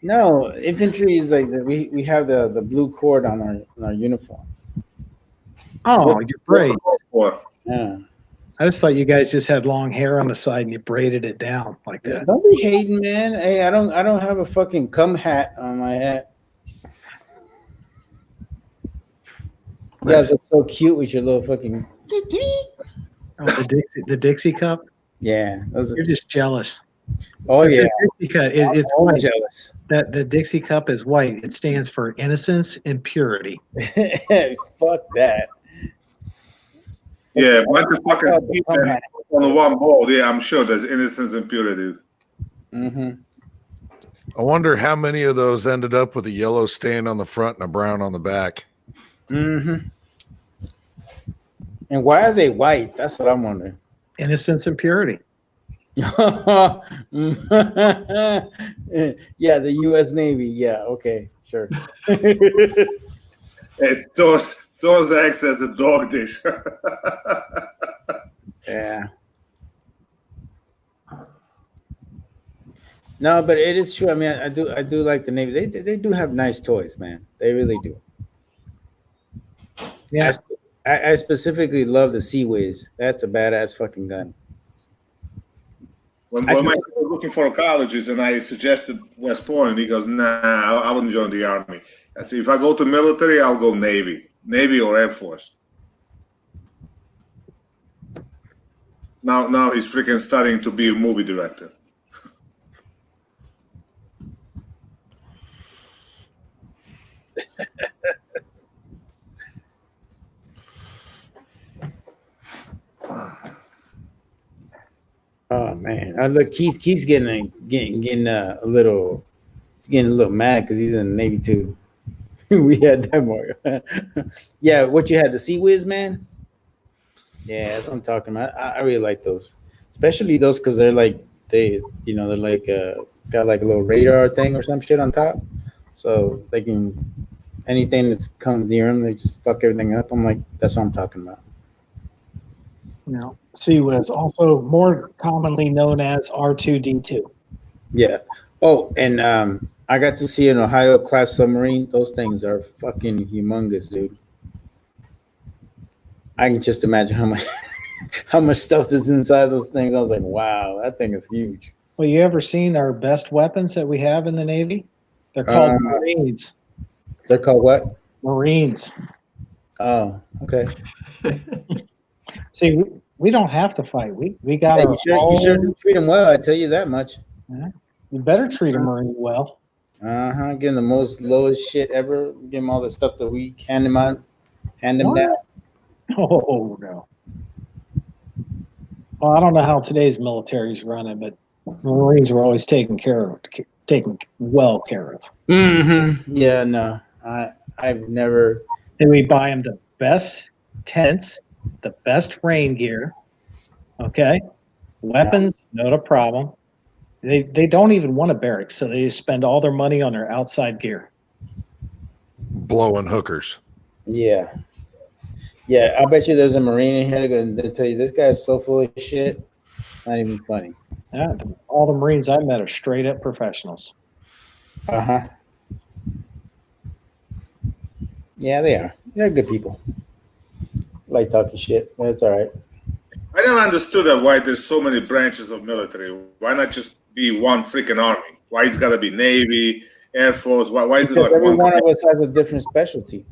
No. Infantry is like we have the blue cord on our uniform. Oh, you're great. Yeah. I just thought you guys just had long hair on the side and you braided it down like that. Don't be hating, man. Hey, I don't have a fucking cum hat on my hat. You guys look so cute with your little fucking. Oh, the Dixie cup. Yeah, You're just jealous. Oh It's yeah, a Dixie cup. It's I'm white. jealous. That the Dixie cup is white. It stands for innocence and purity. Fuck that. Yeah, bunch of fucking Oh, the people cum hat. on the one ball. Yeah, I'm sure there's innocence and purity. Mm-hmm. I wonder how many of those ended up with a yellow stain on the front and a brown on the back. Mm-hmm. And why are they white? That's what I'm wondering. Innocence and purity. Yeah, the U.S. Navy. Yeah, okay, sure. It stores the eggs as a dog dish. Yeah. No, but it is true. I mean, I do like the Navy. They do have nice toys, man. They really do. Yeah. I specifically love the Seaways. That's a badass fucking gun. When my kid was looking for colleges and I suggested West Point, he goes, "Nah, I wouldn't join the Army." I said, "If I go to military, I'll go Navy or Air Force." Now he's freaking studying to be a movie director. Oh man, look, Keith's getting a little mad because he's in the Navy too. We had that more. Yeah, what you had, the Sea Whiz, man. Yeah, that's what I'm talking about. I really like those, especially those because they're like they're like got like a little radar thing or some shit on top, so they can anything that comes near them, they just fuck everything up. I'm like, that's what I'm talking about. No. C was also more commonly known as R2D2. Yeah. Oh, and I got to see an Ohio class submarine. Those things are fucking humongous, dude. I can just imagine how much stuff is inside those things. I was like, wow, that thing is huge. Well, you ever seen our best weapons that we have in the Navy? They're called Marines. They're called what? Marines. Oh, okay. See, We don't have to fight. We got Yeah, our you sure own. do treat them well. I tell you that much. You better treat a Marine well. Give them the most lowest shit ever. Give them all the stuff that we hand them out, hand them down. Oh no. Well, I don't know how today's military is running, but Marines were always taken well care of. Mm-hmm. Yeah, no, I've never. And we buy them the best tents, the best rain gear. Okay, weapons, not a problem. They don't even want a barracks, so they just spend all their money on their outside gear. Blowing hookers. Yeah, yeah. I bet you there's a Marine in here going to tell you this guy's so full of shit. Not even funny. Yeah, all the Marines I met are straight up professionals. Yeah, they are. They're good people. Like talking shit. That's all right. I never understood that why there's so many branches of military. Why not just be one freaking army? Why it's got to be Navy, Air Force? Why is it Because like every one? one of us has a different specialty.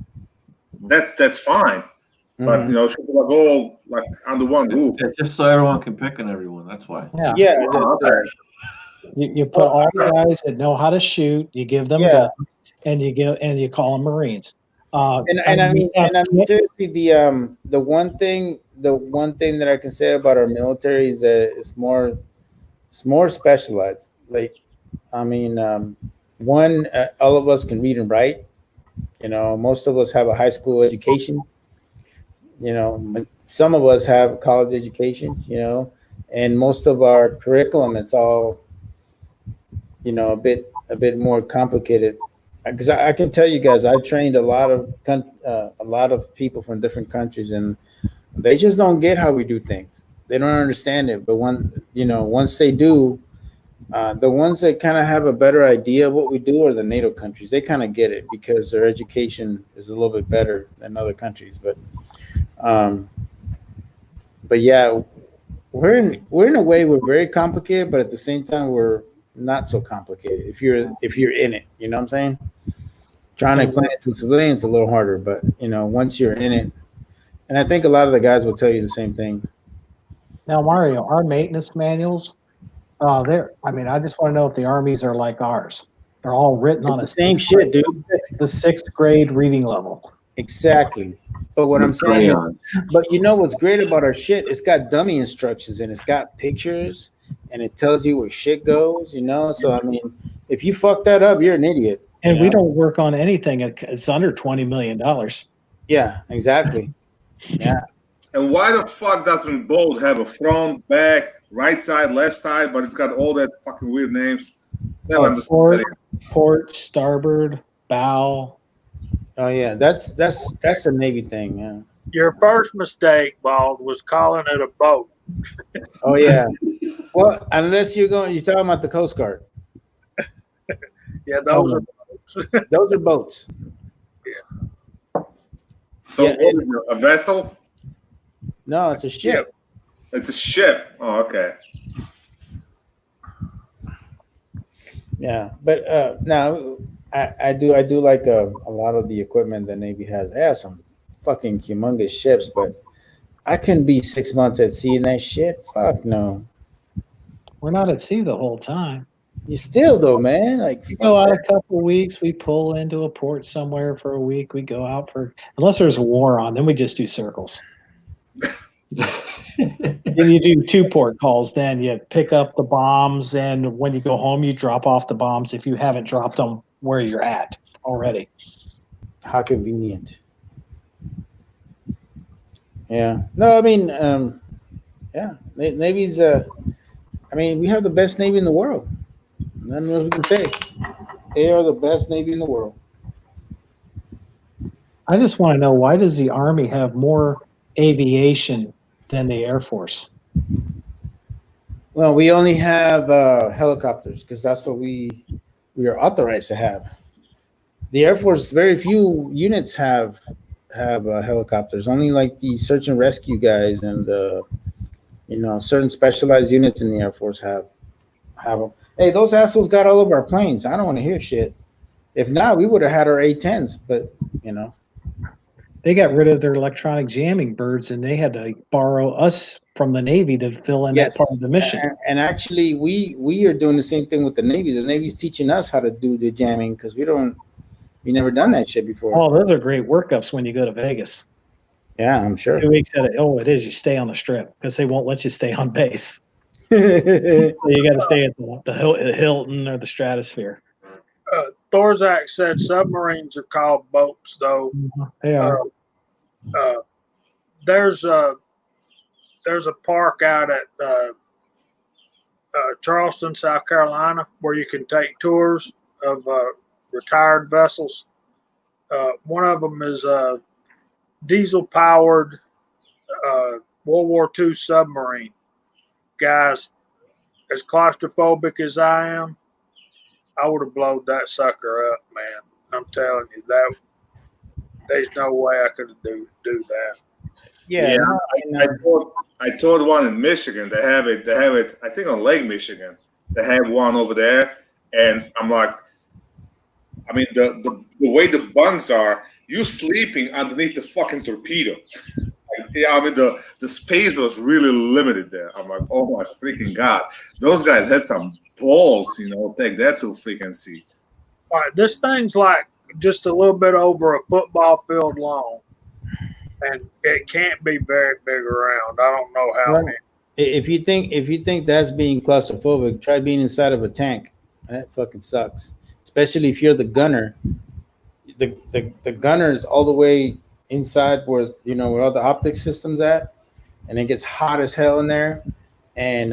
That's fine, but Mhm. you know, should like all like under one roof. It's just so everyone can pick on everyone. That's why. Yeah, Yeah, Oh, okay. you put all the guys that know how to shoot. You give them Yeah. guns, and you call them Marines. and I mean seriously, the one thing that I can say about our military is that it's more specialized. Like, I mean, all of us can read and write. You know, most of us have a high school education. You know, some of us have college education. You know, and most of our curriculum, it's all, you know, a bit more complicated. Because I can tell you guys, I trained a lot of people from different countries, and they just don't get how we do things. They don't understand it. But once they do, the ones that kind of have a better idea of what we do are the NATO countries. They kind of get it because their education is a little bit better than other countries. But yeah, we're in a way we're very complicated, but at the same time we're not so complicated. If you're in it, you know what I'm saying? Trying to explain it to civilians a little harder, but you know, once you're in it, and I think a lot of the guys will tell you the same thing. Now, Mario, our maintenance manuals, I just want to know if the armies are like ours. They're all written on It's the same shit, dude. the 6th grade reading level. Exactly. But what I'm saying is, but you know what's great about our shit? It's got dummy instructions and it's got pictures and it tells you where shit goes, you know? So, I mean, if you fuck that up, you're an idiot. And we don't work on anything. It's under $20 million. Yeah, exactly. Yeah. And why the fuck doesn't boat have a front, back, right side, left side, but it's got all that fucking weird names? Never understood. Port, starboard, bow. Oh yeah, that's a Navy thing. Yeah. Your first mistake, Bald, was calling it a boat. Oh yeah. Well, unless you're talking about the Coast Guard. Yeah, those are boats. Those are boats. So Yeah, what is it, a vessel? No, it's a ship. It's a ship. Oh, okay. Yeah, but now I do like a lot of the equipment the Navy has. They have some fucking humongous ships, but I couldn't be 6 months at sea in that shit. Fuck no. We're not at sea the whole time. You still though, man. Like We go out a couple of weeks. We pull into a port somewhere for a week. We go out unless there's a war on, then we just do circles. Then you do 2 port calls. Then you pick up the bombs, and when you go home, you drop off the bombs if you haven't dropped them where you're at already. how convenient. Yeah. No, I mean, yeah, Navy's. I mean, we have the best Navy in the world. Nothing else we can say. They are the best Navy in the world. I just want to know, why does the Army have more aviation than the Air Force? Well, we only have helicopters because that's what we are authorized to have. The Air Force, very few units have helicopters. Only like the search and rescue guys and certain specialized units in the Air Force have them. Hey, those assholes got all of our planes. I don't want to hear shit. If not, we would have had our A-10s, but They got rid of their electronic jamming birds, and they had to borrow us from the Navy to fill in that part of the mission. And actually, we are doing the same thing with the Navy. The Navy's teaching us how to do the jamming because we never done that shit before. Oh, those are great workups when you go to Vegas. Yeah, I'm sure. 2 weeks at it. Oh, it is. You stay on the strip because they won't let you stay on base. So you got to stay at the Hilton or the Stratosphere. Thorzak said submarines are called boats, though. They are. There's a park out at Charleston, South Carolina, where you can take tours of retired vessels. One of them is a diesel-powered World War II submarine. Guys, as claustrophobic as I am, I would have blown that sucker up, man. I'm telling you that. There's no way I could do that. Yeah, I toured one in Michigan. They have it. I think on Lake Michigan. They have one over there, and I'm like, I mean, the way the bunks are, you sleeping underneath the fucking torpedo. Yeah, I mean the space was really limited there. I'm like, oh my freaking god, those guys had some balls, take that to freaking sea. All right, this thing's like just a little bit over a football field long, and it can't be very big around. I don't know how many. If you think that's being claustrophobic, try being inside of a tank. That fucking sucks. Especially if you're the gunner. The gunner is all the way inside where where all the optic systems at, and it gets hot as hell in there, and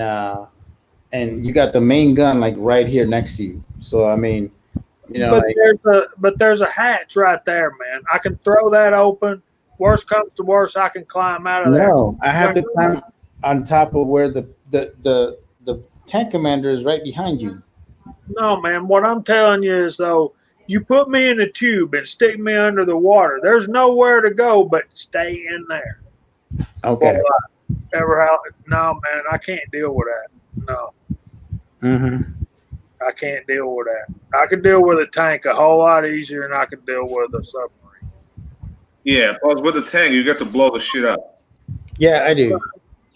you got the main gun like right here next to you. So I mean, but there's a hatch right there, man. I can throw that open. Worst comes to worst, I can climb out of there. No, I have to climb on top of where the tank commander is right behind you. No, man. What I'm telling you is, though, you put me in a tube and stick me under the water. There's nowhere to go but stay in there. Okay. No, man, I can't deal with that. No. Mm-hmm. I can't deal with that. I can deal with a tank a whole lot easier than I can deal with a submarine. Yeah, plus with the tank, you get to blow the shit up. Yeah, I do.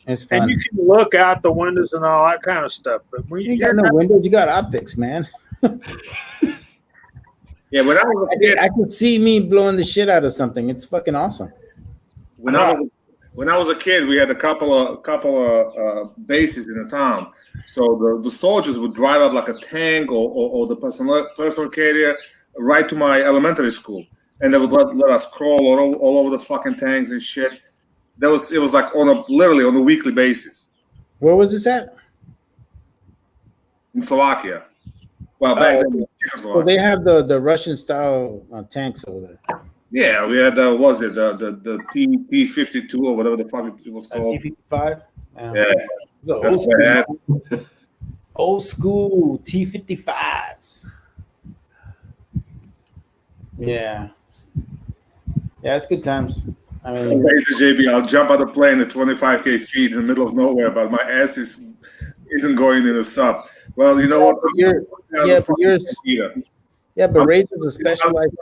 It's fun. And you can look out the windows and all that kind of stuff. But when you got no windows, you got optics, man. Yeah, when I was a kid, I could see me blowing the shit out of something. It's fucking awesome. When I was a kid, we had a couple of bases in the town. So the soldiers would drive up like a tank or the personal carrier right to my elementary school, and they would let us crawl all over the fucking tanks and shit. It was like literally on a weekly basis. Where was this at? In Slovakia. Well, back then in Czechoslovakia. So they have the Russian style tanks over there. Yeah, we had the T-52 or whatever the fuck it was called. T-55. Yeah. Old school T-55s. Yeah, it's good times. I mean, JB, I'll jump out of the plane at 25k feet in the middle of nowhere, but my ass isn't going in a sub. Well, you know what? But Razor's a specialized.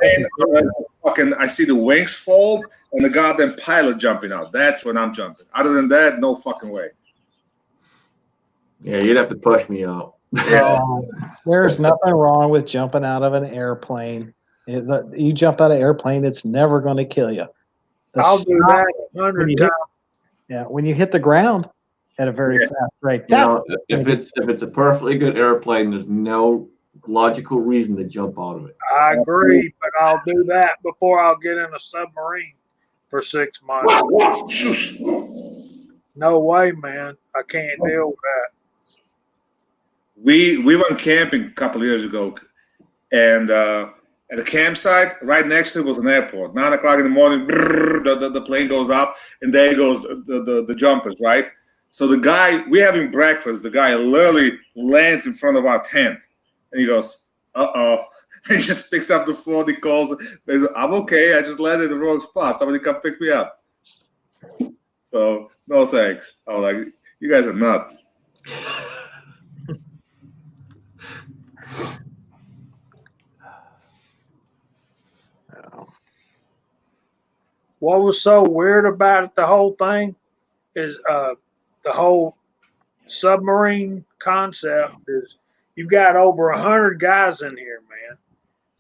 I see the wings fold and the goddamn pilot jumping out. That's when I'm jumping. Other than that, no fucking way. Yeah, you'd have to push me out. There's nothing wrong with jumping out of an airplane. You jump out of an airplane, it's never going to kill you. I'll do that 100 times. Yeah, when you hit the ground at a very fast rate. If it's a perfectly good airplane, there's no logical reason to jump out of it. I agree, but I'll do that before I'll get in a submarine for 6 months. No way, man. I can't deal with that. We went camping a couple of years ago, and at the campsite, right next to it was an airport. 9 o'clock in the morning, the plane goes up, and there goes the jumpers, right? So the guy, we're having breakfast. The guy literally lands in front of our tent, and he goes, "Uh-oh." He just picks up the phone, he calls. He says, "I'm okay. I just landed in the wrong spot. Somebody come pick me up." So, no thanks. I was like, you guys are nuts. what was so weird about it, the whole thing, is the whole submarine concept is you've got over 100 guys in here, man,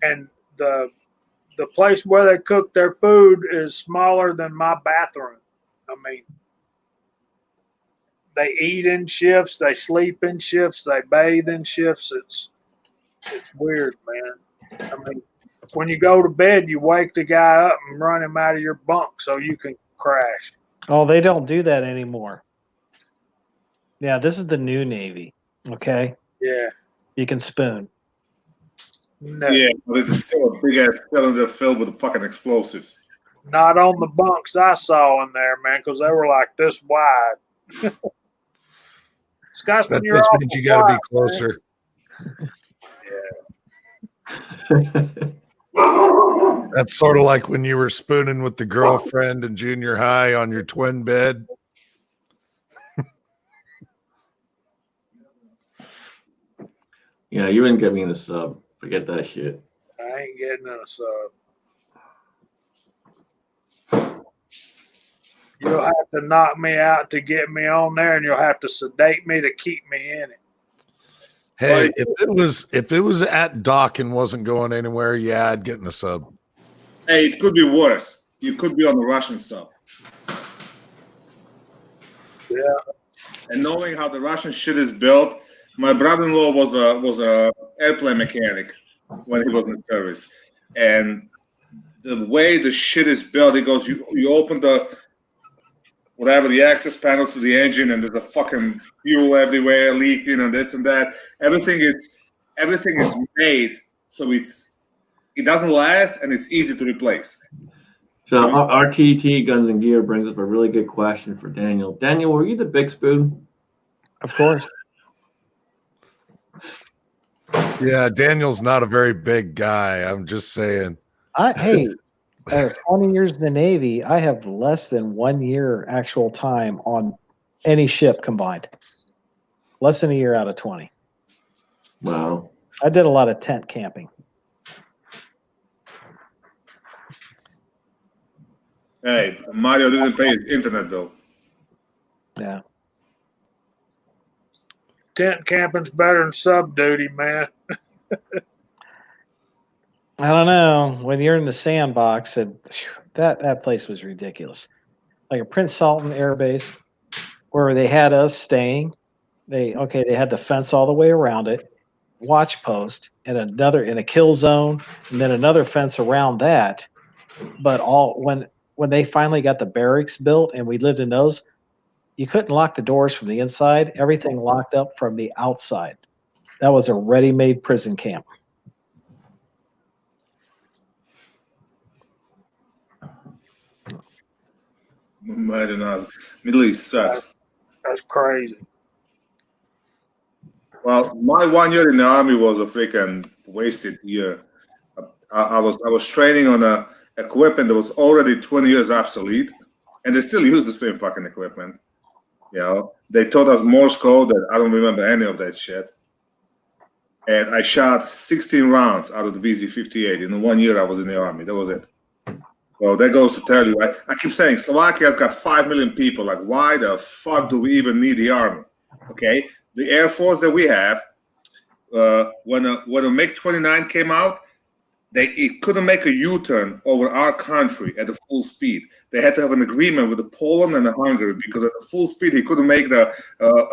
and the place where they cook their food is smaller than my bathroom. I mean, they eat in shifts, they sleep in shifts, they bathe in shifts. It's weird, man. I mean, when you go to bed, you wake the guy up and run him out of your bunk so you can crash. Oh, they don't do that anymore. Yeah, this is the new Navy. Okay, Yeah. you can spoon. No, Yeah, but it's still a big ass cylinder filled with fucking explosives. not on the bunks I saw in there, man, because they were like this wide. Scott's That when you're just off means the you got to be flight, closer. That's sort of like when you were spooning with the girlfriend in junior high on your twin bed. Yeah, you wouldn't get me in the sub. Forget that shit. I ain't getting in a sub. You'll have to knock me out to get me on there, and you'll have to sedate me to keep me in it. Hey, if it was at dock and wasn't going anywhere, yeah, I'd get in a sub. Hey, it could be worse. You could be on the Russian sub. Yeah. And knowing how the Russian shit is built, my brother-in-law was a airplane mechanic when he was in service, and the way the shit is built, he goes, you open the whatever the access panel to the engine, and there's a fucking fuel everywhere leaking and this and that. Everything is made so it doesn't last and it's easy to replace. So RTT Guns and Gear brings up a really good question for Daniel. Daniel, were you the big spoon? Of course. Yeah, Daniel's not a very big guy. I'm just saying. Hey, 20 years in the Navy, I have less than 1 year actual time on any ship combined. Less than a year out of 20. Wow. I did a lot of tent camping. Hey, Mario didn't pay his internet bill. Yeah. Tent camping's better than sub duty, man. I don't know. When you're in the sandbox, and that place was ridiculous. Like a Prince Sultan Air Base, where they had us staying. They had the fence all the way around it, watch post, and another in a kill zone, and then another fence around that. But when they finally got the barracks built and we lived in those, you couldn't lock the doors from the inside. Everything locked up from the outside. That was a ready-made prison camp. Middle East sucks. That's crazy. Well, my 1 year in the army was a freaking wasted year. I was training on a equipment that was already 20 years obsolete, and they still use the same fucking equipment. You know, they taught us Morse code that I don't remember any of that shit. And I shot 16 rounds out of the VZ-58 in the 1 year I was in the army. That was it. So that goes to tell you, I keep saying Slovakia's got 5 million people. Like, why the fuck do we even need the army? Okay, the Air Force that we have, when a MiG-29 came out, it couldn't make a U-turn over our country at the full speed. They had to have an agreement with the Poland and the Hungary because at the full speed he couldn't make a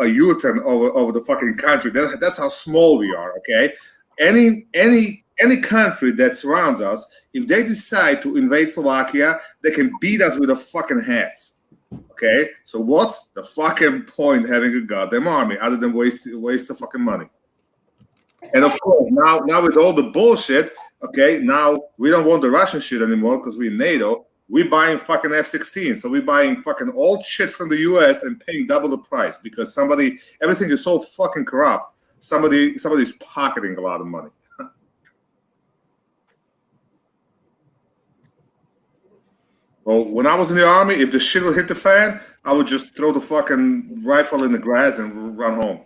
U-turn over the fucking country. That's how small we are. Okay, any country that surrounds us, if they decide to invade Slovakia, they can beat us with their fucking heads. Okay, so what's the fucking point having a goddamn army other than waste the fucking money? And of course, now with all the bullshit, okay, now we don't want the Russian shit anymore because we're in NATO. We're buying fucking F-16. So we're buying fucking old shit from the US and paying double the price because everything is so fucking corrupt. Somebody's pocketing a lot of money. Well, when I was in the army, if the shit would hit the fan, I would just throw the fucking rifle in the grass and run home.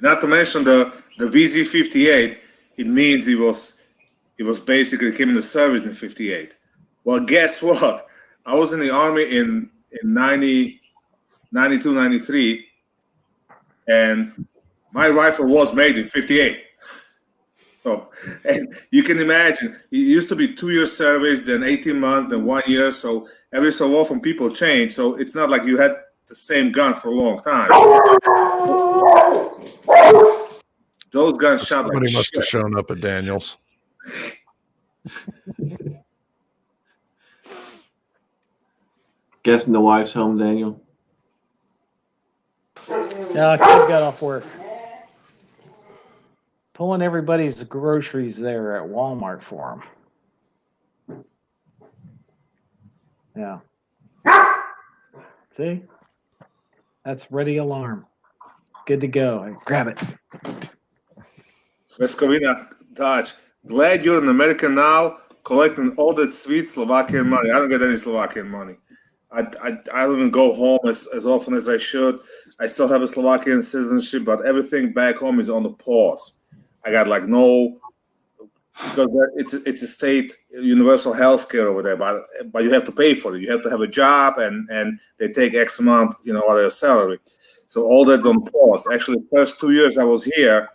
Not to mention the VZ-58. It means it was basically came into service in '58. Well, guess what? I was in the Army in 92, 93, and my rifle was made in '58. So, and you can imagine, it used to be 2-year service, then 18 months, then 1 year. So every so often people change. So it's not like you had the same gun for a long time. Those guns shot like Somebody must shit. have shown up at Daniels. Guessing the wife's home, Daniel. Yeah, kid got off work. Pulling everybody's groceries there at Walmart for them. Yeah. See? That's ready alarm. Good to go. Grab it. Veskovina, Dodge. Glad you're an American now, collecting all that sweet Slovakian money. I don't get any Slovakian money. I don't even go home as often as I should. I still have a Slovakian citizenship, but everything back home is on the pause. I got like no, because it's a state universal health care over there, but you have to pay for it. You have to have a job, and they take X amount, out of your salary. So all that's on pause. Actually, the first 2 years I was here,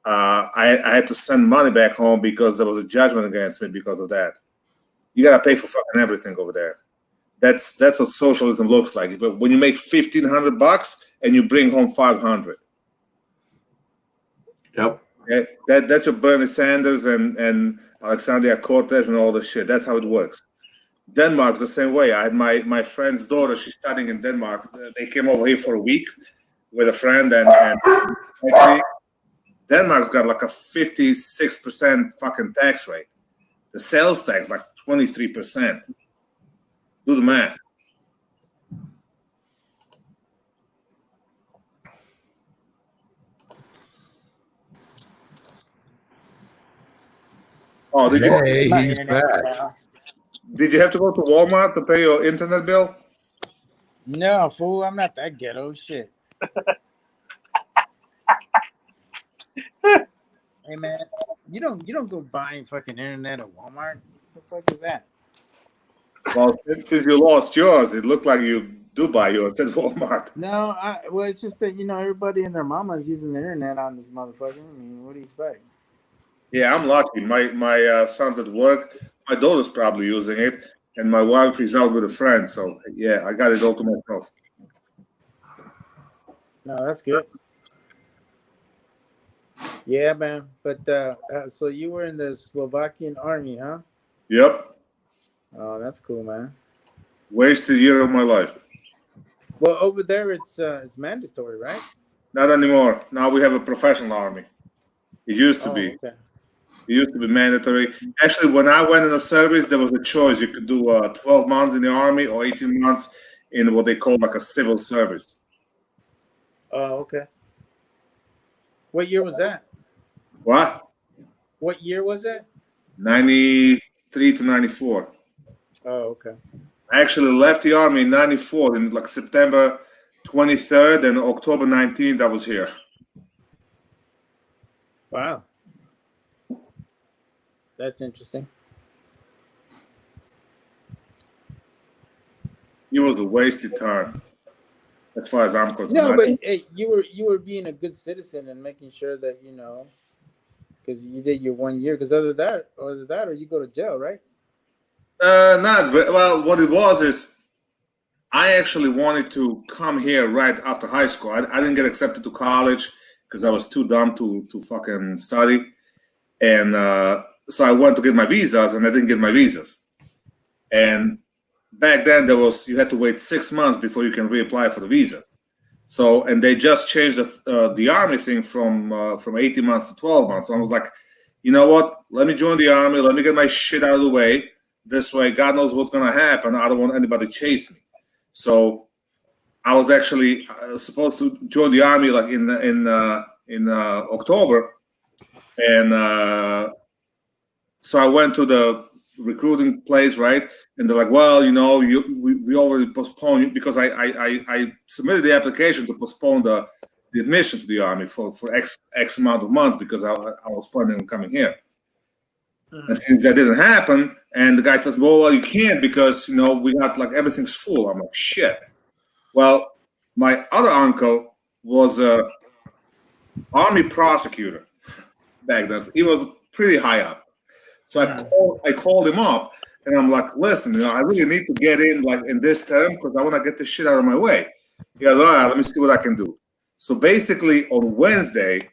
I had to send money back home because there was a judgment against me because of that. You gotta pay for fucking everything over there. That's what socialism looks like. But when you make $1,500 and you bring home 500. Yep. Okay? That's what Bernie Sanders and Alexandria Cortez and all this shit. That's how it works. Denmark's the same way. I had my friend's daughter. She's studying in Denmark. They came over here for a week with a friend, and actually, Denmark's got like a 56% fucking tax rate. The sales tax like 23%. Do the math. Oh, Hey, he's back. did you have to go to Walmart to pay your internet bill? No, fool, I'm not that ghetto. Shit. Hey man, you don't go buying fucking internet at Walmart. What the fuck is that? Well, since you lost yours, it looked like you do buy yours at Walmart. No, well, it's just that everybody and their mama is using the internet on this motherfucker. I mean, what do you expect? Yeah, I'm lucky. My son's at work. My daughter's probably using it, and my wife is out with a friend. So yeah, I got it all to myself. No, that's good. Yeah, man. But so you were in the Slovakian army, huh? Yep, Oh, that's cool, man. wasted year of my life. Well, over there it's mandatory, right? Not anymore. Now we have a professional army. It used to be. Okay. It used to be mandatory. Actually, when I went in the service, there was a choice. You could do 12 months in the army or 18 months in what they call like a civil service. Oh, okay. What year was that? What? What year was that? 93 to 94. Oh, okay. I actually left the army in 94, in like September 23rd, and October 19th, I was here. Wow. That's interesting. It was a wasted time, as far as I'm concerned. No, but hey, you were being a good citizen and making sure that because you did your 1 year. Because either that or you go to jail, right? Not well. What it was is, I actually wanted to come here right after high school. I didn't get accepted to college because I was too dumb to fucking study, and so I went to get my visas, and I didn't get my visas. And back then, you had to wait 6 months before you can reapply for the visa. So, and they just changed the army thing from 18 months to 12 months. So I was like, you know what? Let me join the army. Let me get my shit out of the way. This way, God knows what's gonna happen. I don't want anybody to chase me. So, I was actually supposed to join the army like in October, and so I went to the recruiting place, right? And they're like, well, we already postponed it because I submitted the application to postpone the the admission to the army for X amount of months because I was planning on coming here. And since that didn't happen, and the guy tells me, well, you can't because, we got like everything's full. I'm like, shit. Well, my other uncle was a army prosecutor back then. So he was pretty high up. So I called him up and I'm like, listen, I really need to get in like in this term because I want to get this shit out of my way. He goes, all right, let me see what I can do. So basically on Wednesday,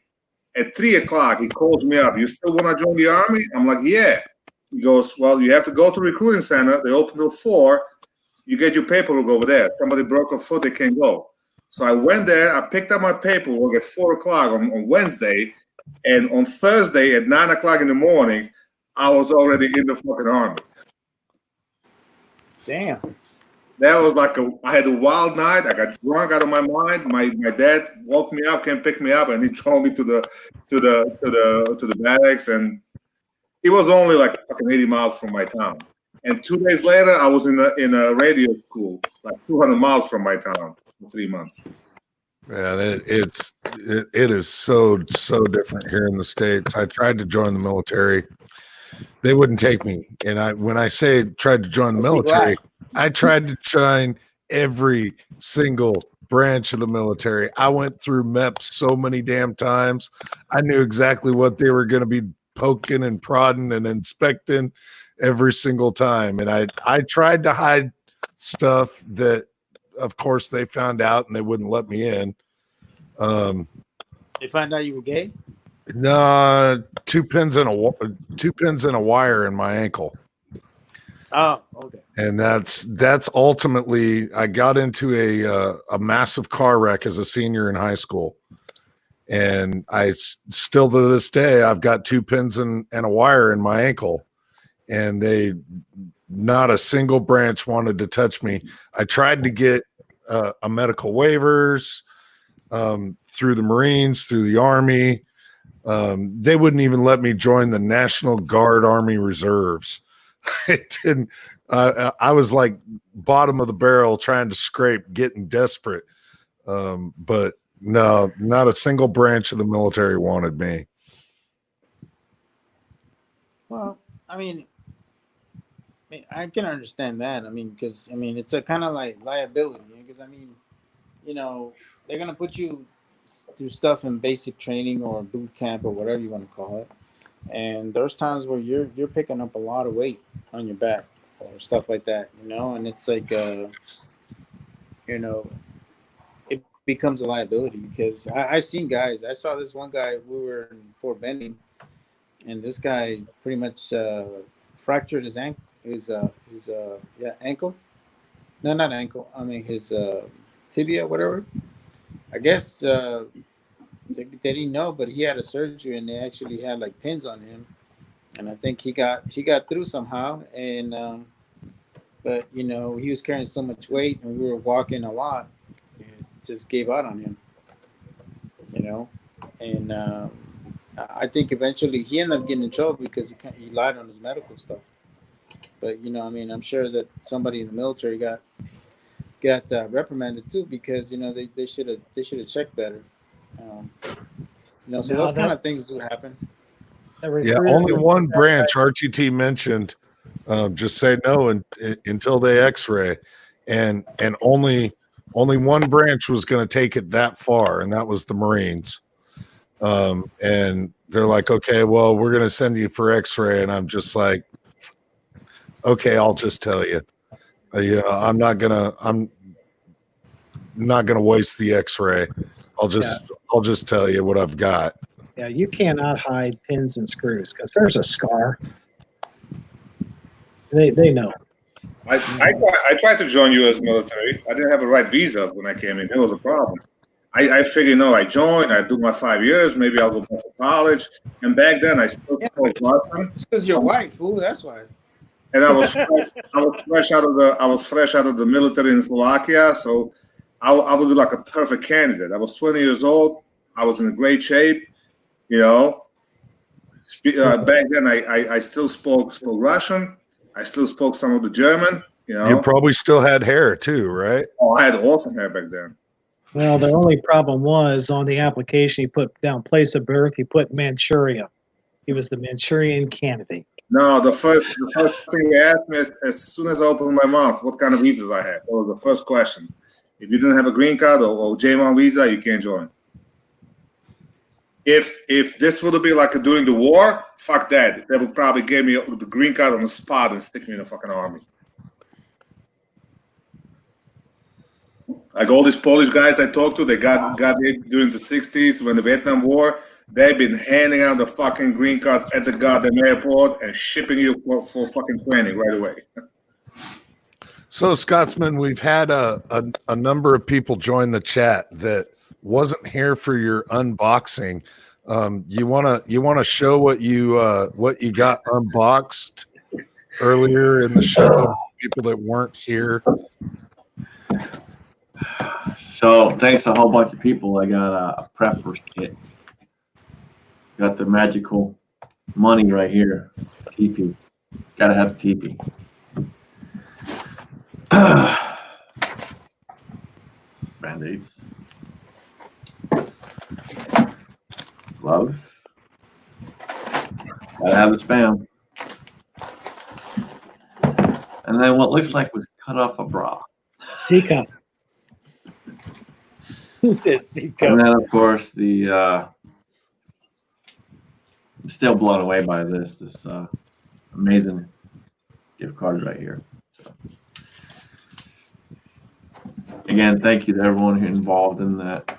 at 3:00, he calls me up. You still want to join the army? I'm like, yeah. He goes, well, you have to go to recruiting center. They open till 4. You get your paperwork over there. Somebody broke a foot, they can't go. So I went there. I picked up my paperwork at 4:00 on Wednesday. And on Thursday at 9:00 in the morning, I was already in the fucking army. Damn. That was like I had a wild night. I got drunk out of my mind. My dad woke me up, came pick me up, and he drove me to the barracks. And it was only like fucking 80 miles from my town. And 2 days later, I was in a radio school, like 200 miles from my town for 3 months. Man, it is so different here in the States. I tried to join the military. They wouldn't take me. And when I say tried to join the military, I tried to join every single branch of the military. I went through MEPS so many damn times. I knew exactly what they were going to be poking and prodding and inspecting every single time. And I tried to hide stuff that, of course, they found out and they wouldn't let me in. They found out you were gay? No, 2 pins and a wire in my ankle. Oh, okay. And that's ultimately, I got into a massive car wreck as a senior in high school. And I still to this day, I've got 2 pins and a wire in my ankle. And not a single branch wanted to touch me. I tried to get a medical waivers through the Marines, through the Army. They wouldn't even let me join the National Guard Army Reserves. It didn't. I was like bottom of the barrel trying to scrape, getting desperate. But no, not a single branch of the military wanted me. Well, I mean, I can understand that. I mean, because it's a kind of like liability. Because they're gonna put you through stuff in basic training or boot camp or whatever you want to call it. And there's times where you're picking up a lot of weight on your back or stuff like that, and it's like, it becomes a liability because I've seen guys. I saw this one guy. We were in Fort Benning, and this guy pretty much fractured his ankle. His ankle. No, not ankle. I mean his tibia, whatever. I guess. They didn't know, but he had a surgery and they actually had like pins on him, and I think he got through somehow. And but he was carrying so much weight and we were walking a lot, it just gave out on him. And I think eventually he ended up getting in trouble because he lied on his medical stuff. But I'm sure that somebody in the military got reprimanded too because they should have checked better. So those kind of things do happen. Yeah, only one branch RTT mentioned. Just say no until they X-ray, and only one branch was going to take it that far, and that was the Marines. And they're like, okay, well, we're going to send you for X-ray, and I'm just like, okay, I'll just tell you. I'm not gonna waste the X-ray. I'll just tell you what I've got. Yeah, you cannot hide pins and screws because there's a scar. They know. I tried to join U.S. military. I didn't have the right visas when I came in. That was a problem. I figured, I joined. I do my 5 years. Maybe I'll go back to college. And back then, I still spoke Russian. It's because you're white, fool. That's why. And I was fresh out of the military in Slovakia, so I would be like a perfect candidate. I was 20 years old. I was in great shape, Back then, I still spoke Russian. I still spoke some of the German. You probably still had hair too, right? Oh, I had awesome hair back then. Well, the only problem was on the application he put down place of birth, he put Manchuria. He was the Manchurian candidate. No, the first thing they asked me as soon as I opened my mouth, what kind of visas I had. That was the first question. If you didn't have a green card or J1 visa, you can't join. If this would have been like during the war, fuck that. They would probably give me the green card on the spot and stick me in the fucking army. Like all these Polish guys I talked to, they got it during the 60s when the Vietnam War. They've been handing out the fucking green cards at the goddamn airport and shipping you for fucking training right away. So, Scotsman, we've had a number of people join the chat that wasn't here for your unboxing. You wanna show what you got unboxed earlier in the show? People that weren't here. So thanks a whole bunch of people. I got a preppers kit. Got the magical money right here. TP. Gotta have TP. Band-aids. Gloves. Gotta have the spam. And then what looks like was cut off a bra. Seacup. He says And Seacup. then of course the I'm still blown away by this amazing gift card right here. So, again, thank you to everyone who involved in that.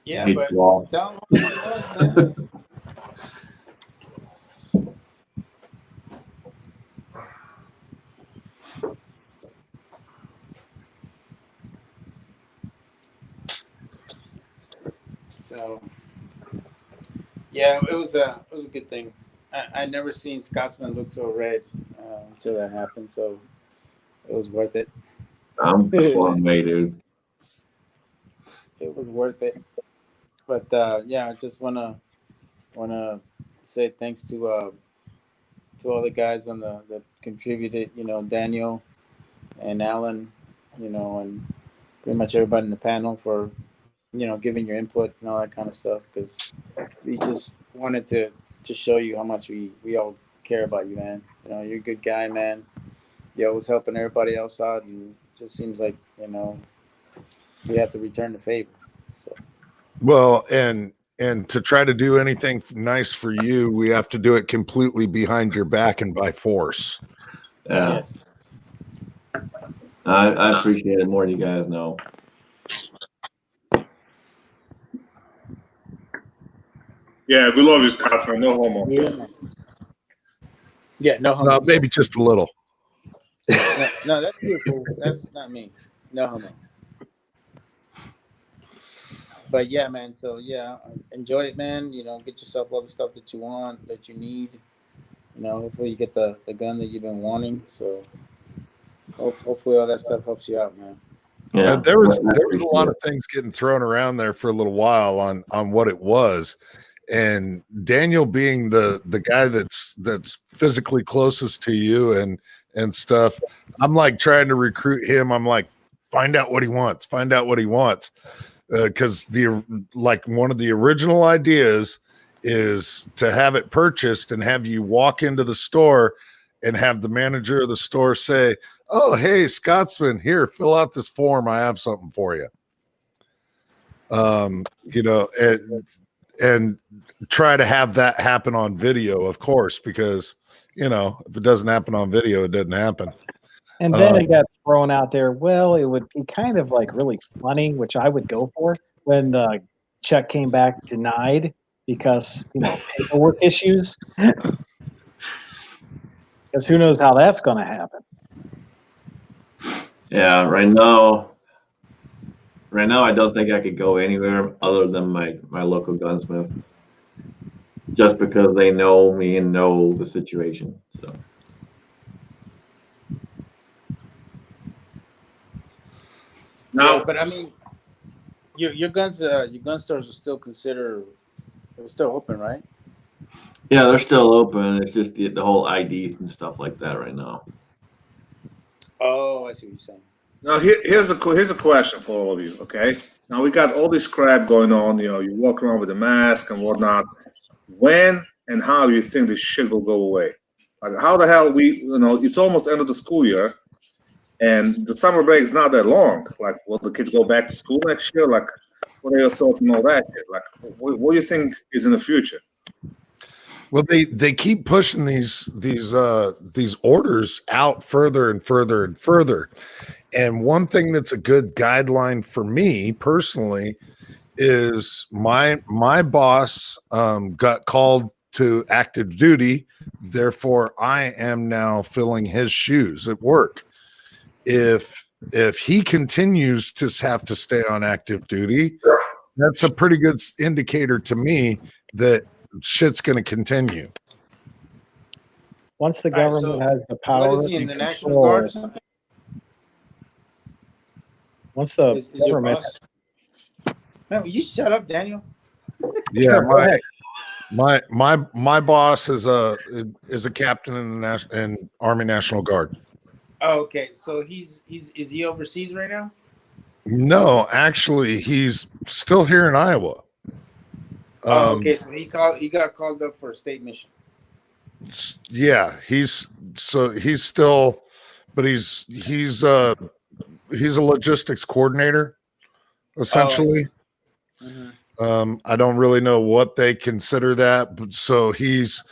Yeah, Hate but you all. tell him what it was, man. So, yeah, it was a good thing. I never seen Scotsman look so red until that happened. So it was worth it. I'm blown away, dude. It was worth it. But yeah, I just wanna say thanks to all the guys on that contributed. You know, Daniel and Alan. You know, and pretty much everybody in the panel for giving your input and all that kind of stuff, because we just wanted to show you how much we all care about you, man. You know, you're a good guy, man. You're always helping everybody else out, and it just seems like we have to return the favor. So Well, and to try to do anything nice for you, we have to do it completely behind your back and by force. Yeah, yes, I appreciate it more than you guys know. Yeah, we love you, Scotsman. No homo. yeah, no homo. No, maybe just a little. No, that's beautiful. That's not me. No homo. But yeah, man. So yeah, enjoy it, man. Get yourself all the stuff that you want, that you need. Hopefully you get the gun that you've been wanting. So hopefully all that stuff helps you out, man. Yeah, There was I a lot appreciate of things getting thrown around there for a little while on what it was, and Daniel being the guy that's physically closest to you and stuff. I'm like trying to recruit him. I'm like, find out what he wants. Because one of the original ideas is to have it purchased and have you walk into the store and have the manager of the store say, "Oh, hey, Scotsman, here, fill out this form. I have something for you." And try to have that happen on video, of course, because if it doesn't happen on video, it doesn't happen. And then it got thrown out there. Well, it would be kind of like really funny, which I would go for, when the check came back denied because paperwork issues. Because who knows how that's going to happen. Yeah, right now I don't think I could go anywhere other than my local gunsmith, just because they know me and know the situation. So Now, But I mean, your gun stores are still still open, right? yeah, they're still open. It's just the whole IDs and stuff like that right now. Oh, I see what you're saying. Now here's a question for all of you. Okay, now we got all this crap going on. You know, you walk around with a mask and whatnot. When and how do you think this shit will go away? Like, how the hell it's almost end of the school year, and the summer break is not that long. Like, will the kids go back to school next year? Like, what are your thoughts on all that shit? Like, what do you think is in the future? Well, they keep pushing these orders out further and further and further. And one thing that's a good guideline for me personally is my boss got called to active duty. Therefore, I am now filling his shoes at work. If he continues to have to stay on active duty, that's a pretty good indicator to me that shit's going to continue. Once the All right, government so has the power What is he in and the National control, Guard or something? once the Is your government, boss? Man, will you shut up, Daniel? Yeah, Sure, go ahead. my boss is a captain in the Army National Guard. Oh, okay. So is he overseas right now? No, actually, he's still here in Iowa. Okay. So he got called up for a state mission. Yeah, he's still, but he's a logistics coordinator, essentially. I don't really know what they consider that, but so he's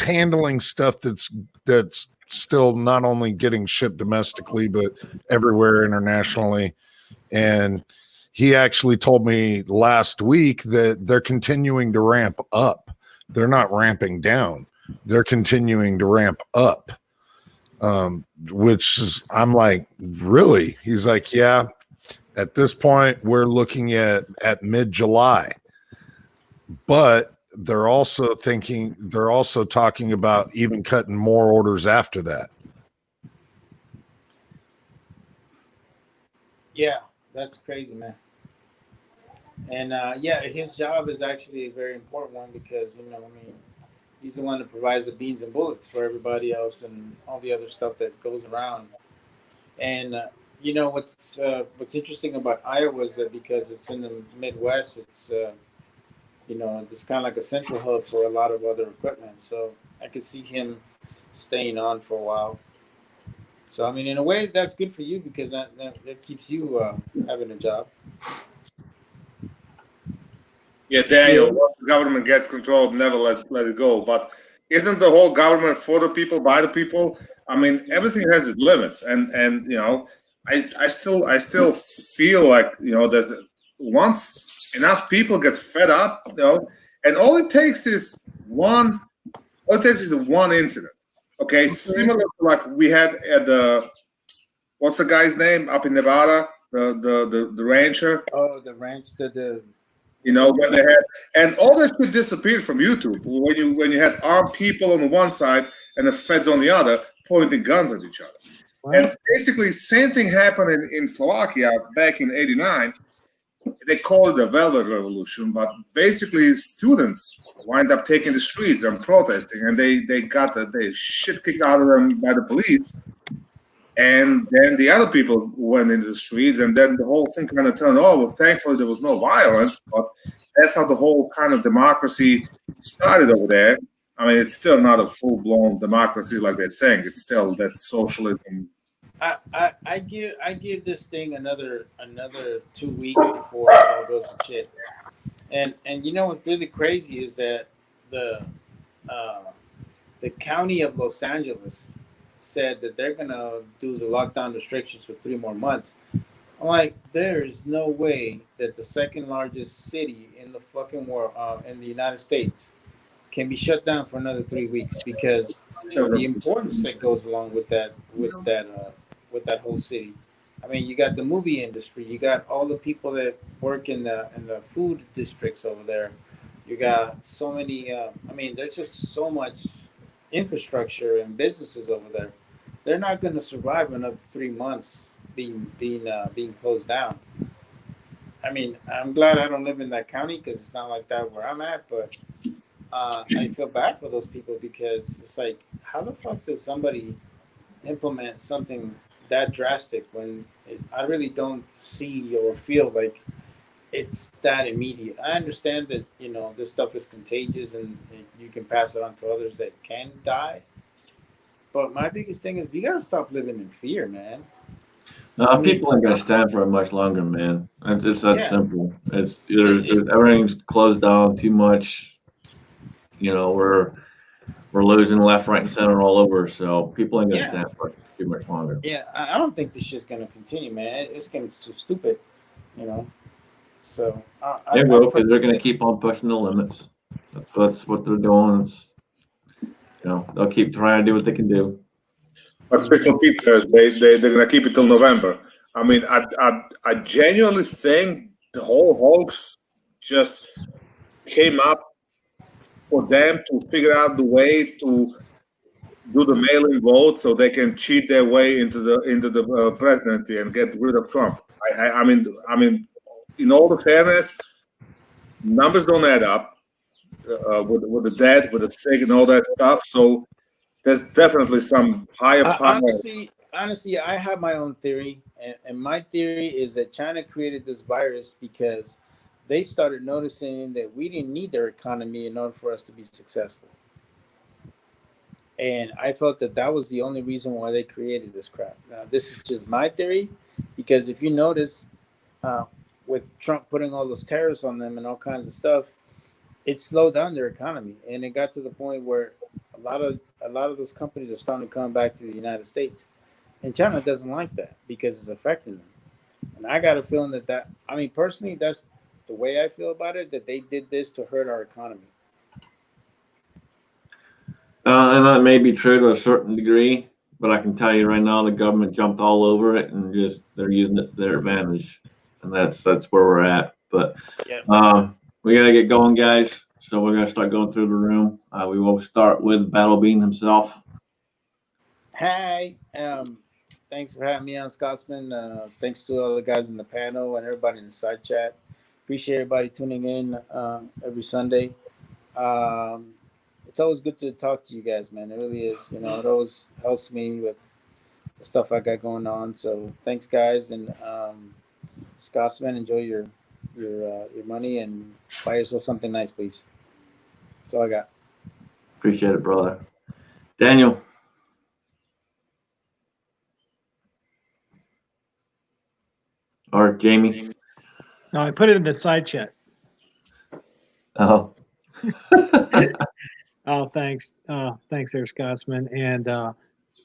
handling stuff that's still not only getting shipped domestically but everywhere internationally. And he actually told me last week that they're continuing to ramp up. They're not ramping down. They're continuing to ramp up. Which is, I'm like, really? He's like, yeah, at this point we're looking at mid-July. But they're also talking about even cutting more orders after that. Yeah, that's crazy, man. And yeah, his job is actually a very important one because he's the one that provides the beans and bullets for everybody else and all the other stuff that goes around. And what's interesting about Iowa is that because it's in the Midwest, it's it's kind of like a central hub for a lot of other equipment. So I could see him staying on for a while. So I mean, in a way, that's good for you because that keeps you having a job. Yeah, Daniel, once the government gets control, never let it go. But isn't the whole government for the people, by the people? I mean, everything has its limits, and I still feel like there's once enough people get fed up, and all it takes is one incident. Okay, similar to like we had at the what's the guy's name up in Nevada, the rancher. Oh, the ranch, when they had, and all that shit disappeared from YouTube when you had armed people on the one side and the feds on the other pointing guns at each other. Wow. And basically, same thing happened in Slovakia back in '89. They call it the Velvet Revolution, but basically students wind up taking the streets and protesting, and they got the shit kicked out of them by the police. And then the other people went into the streets, and then the whole thing kind of turned over. Thankfully, there was no violence, but that's how the whole kind of democracy started over there. I mean, it's still not a full-blown democracy like they think. It's still that socialism. I give this thing another 2 weeks before it goes to shit. And what's really crazy is that the county of Los Angeles said that they're gonna do the lockdown restrictions for 3 more months. I'm like, there is no way that the second largest city in the fucking world, in the United States, can be shut down for another 3 weeks because of the importance that goes along with that whole city. I mean, you got the movie industry, you got all the people that work in the food districts over there. You got so many. There's just so much infrastructure and businesses over there. They're not going to survive another 3 months being closed down. I mean, I'm glad I don't live in that county because it's not like that where I'm at. But I feel bad for those people because it's like, how the fuck does somebody implement something that drastic when I really don't see or feel like it's that immediate. I understand that this stuff is contagious and you can pass it on to others that can die. But my biggest thing is we gotta stop living in fear, man. I mean, People ain't gonna stand for it much longer, man. It's just that yeah, simple. It's it's everything's closed down too much. We're losing left, right, and center all over. So people ain't gonna yeah, stand for it too much longer. yeah. I don't think this shit's gonna continue, man. It's getting too stupid, you know. So They I will, because they're gonna personally, keep on pushing the limits. That's what they're doing. They'll keep trying to do what they can do. But Crystal Pete says they're gonna keep it till November. I mean, I genuinely think the whole hoax just came up for them to figure out the way to do the mail-in vote so they can cheat their way into the presidency and get rid of Trump. I mean, in all the fairness, numbers don't add up with the dead, with the sick, and all that stuff. So there's definitely some higher power. honestly, I have my own theory, and my theory is that China created this virus because they started noticing that we didn't need their economy in order for us to be successful. And I felt that was the only reason why they created this crap. Now, this is just my theory, because if you notice, with Trump putting all those tariffs on them and all kinds of stuff, it slowed down their economy, and it got to the point where a lot of those companies are starting to come back to the United States, and China doesn't like that because it's affecting them. And I got a feeling that I mean, personally, that's the way I feel about it, that they did this to hurt our economy. And that may be true to a certain degree, but I can tell you right now, the government jumped all over it and they're using it to their advantage, and that's where we're at. But we gotta get going, guys. So we're gonna start going through the room. We will start with Battle Bean himself. Hey, thanks for having me on, Scotsman. Thanks to all the guys in the panel and everybody in the side chat. Appreciate everybody tuning in every Sunday. It's always good to talk to you guys, man. It really is. It always helps me with the stuff I got going on. So thanks, guys, and Scotsman, enjoy your money and buy yourself something nice, please. That's all I got. Appreciate it, brother. Daniel. Or Jamie. No, I put it in the side chat. Oh. Oh, thanks. Thanks there, Scotsman. And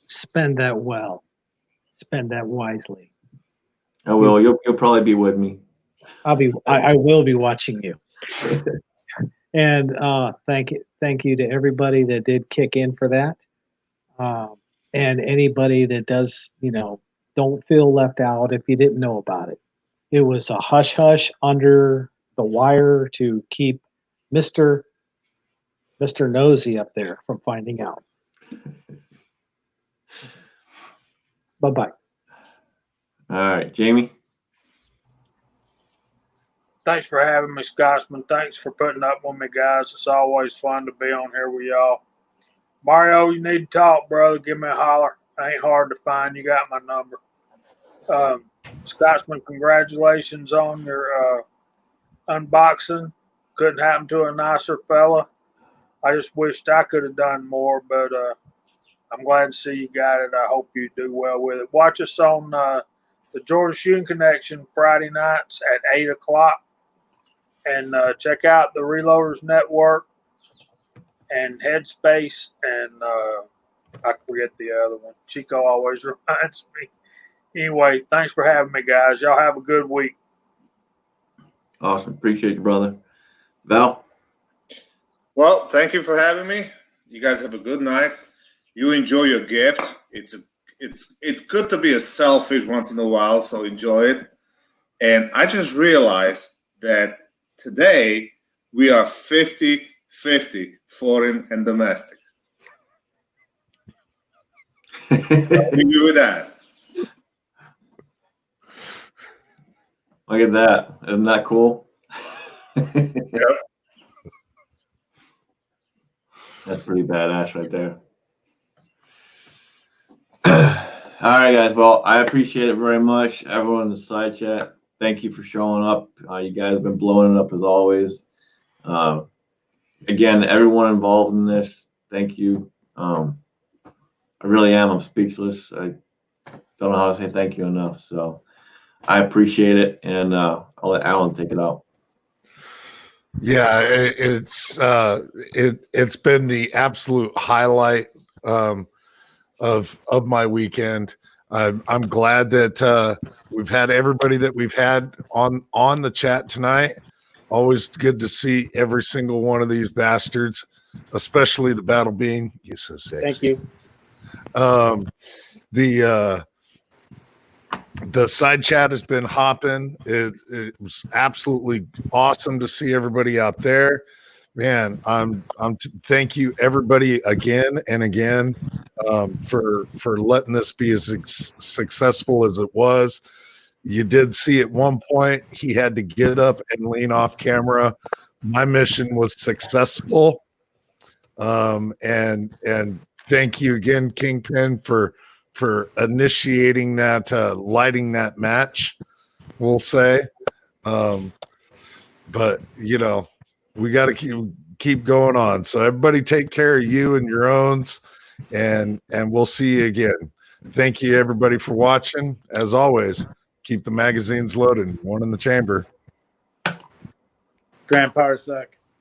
spend that well. Spend that wisely. I will. You'll probably be with me. I will be watching you. And thank you to everybody that did kick in for that. And anybody that does, don't feel left out if you didn't know about it. It was a hush hush under the wire to keep Mr. Nosy up there from finding out. Bye-bye. All right, Jamie. Thanks for having me, Scotsman. Thanks for putting up with me, guys. It's always fun to be on here with y'all. Mario, you need to talk, brother. Give me a holler. I ain't hard to find. You got my number. Scotsman, congratulations on your unboxing. Couldn't happen to a nicer fella. I just wished I could have done more, but I'm glad to see you got it. I hope you do well with it. Watch us on the Georgia Shooting Connection Friday nights at 8 o'clock. And check out the Reloaders Network and Headspace. And I forget the other one. Chico always reminds me. Anyway, thanks for having me, guys. Y'all have a good week. Awesome. Appreciate you, brother. Val? Well, thank you for having me. You guys have a good night. You enjoy your gift. It's good to be a selfish once in a while, so enjoy it. And I just realized that today we are 50-50 foreign and domestic. I'll leave you with that. Look at that. Isn't that cool? Yep. That's pretty badass right there. All right, guys. Well, I appreciate it very much. Everyone in the side chat, thank you for showing up. You guys have been blowing it up as always. Again, everyone involved in this, thank you. I really am. I'm speechless. I don't know how to say thank you enough. So I appreciate it, and I'll let Alan take it out. Yeah, it's been the absolute highlight of my weekend. I'm glad that we've had everybody that we've had on the chat tonight. Always good to see every single one of these bastards, especially the Battle Bean. You're so sexy. Thank you. The side chat has been hopping. It was absolutely awesome to see everybody out there. Man, thank you everybody again and again for letting this be as successful as it was. You did see at one point he had to get up and lean off camera. My mission was successful. And thank you again, Kingpin, for initiating that, lighting that match, we'll say. But you know, we got to keep going on. So everybody take care of you and your owns, and we'll see you again. Thank you everybody for watching. As always, keep the magazines loaded. One in the chamber. Grand Power Suck.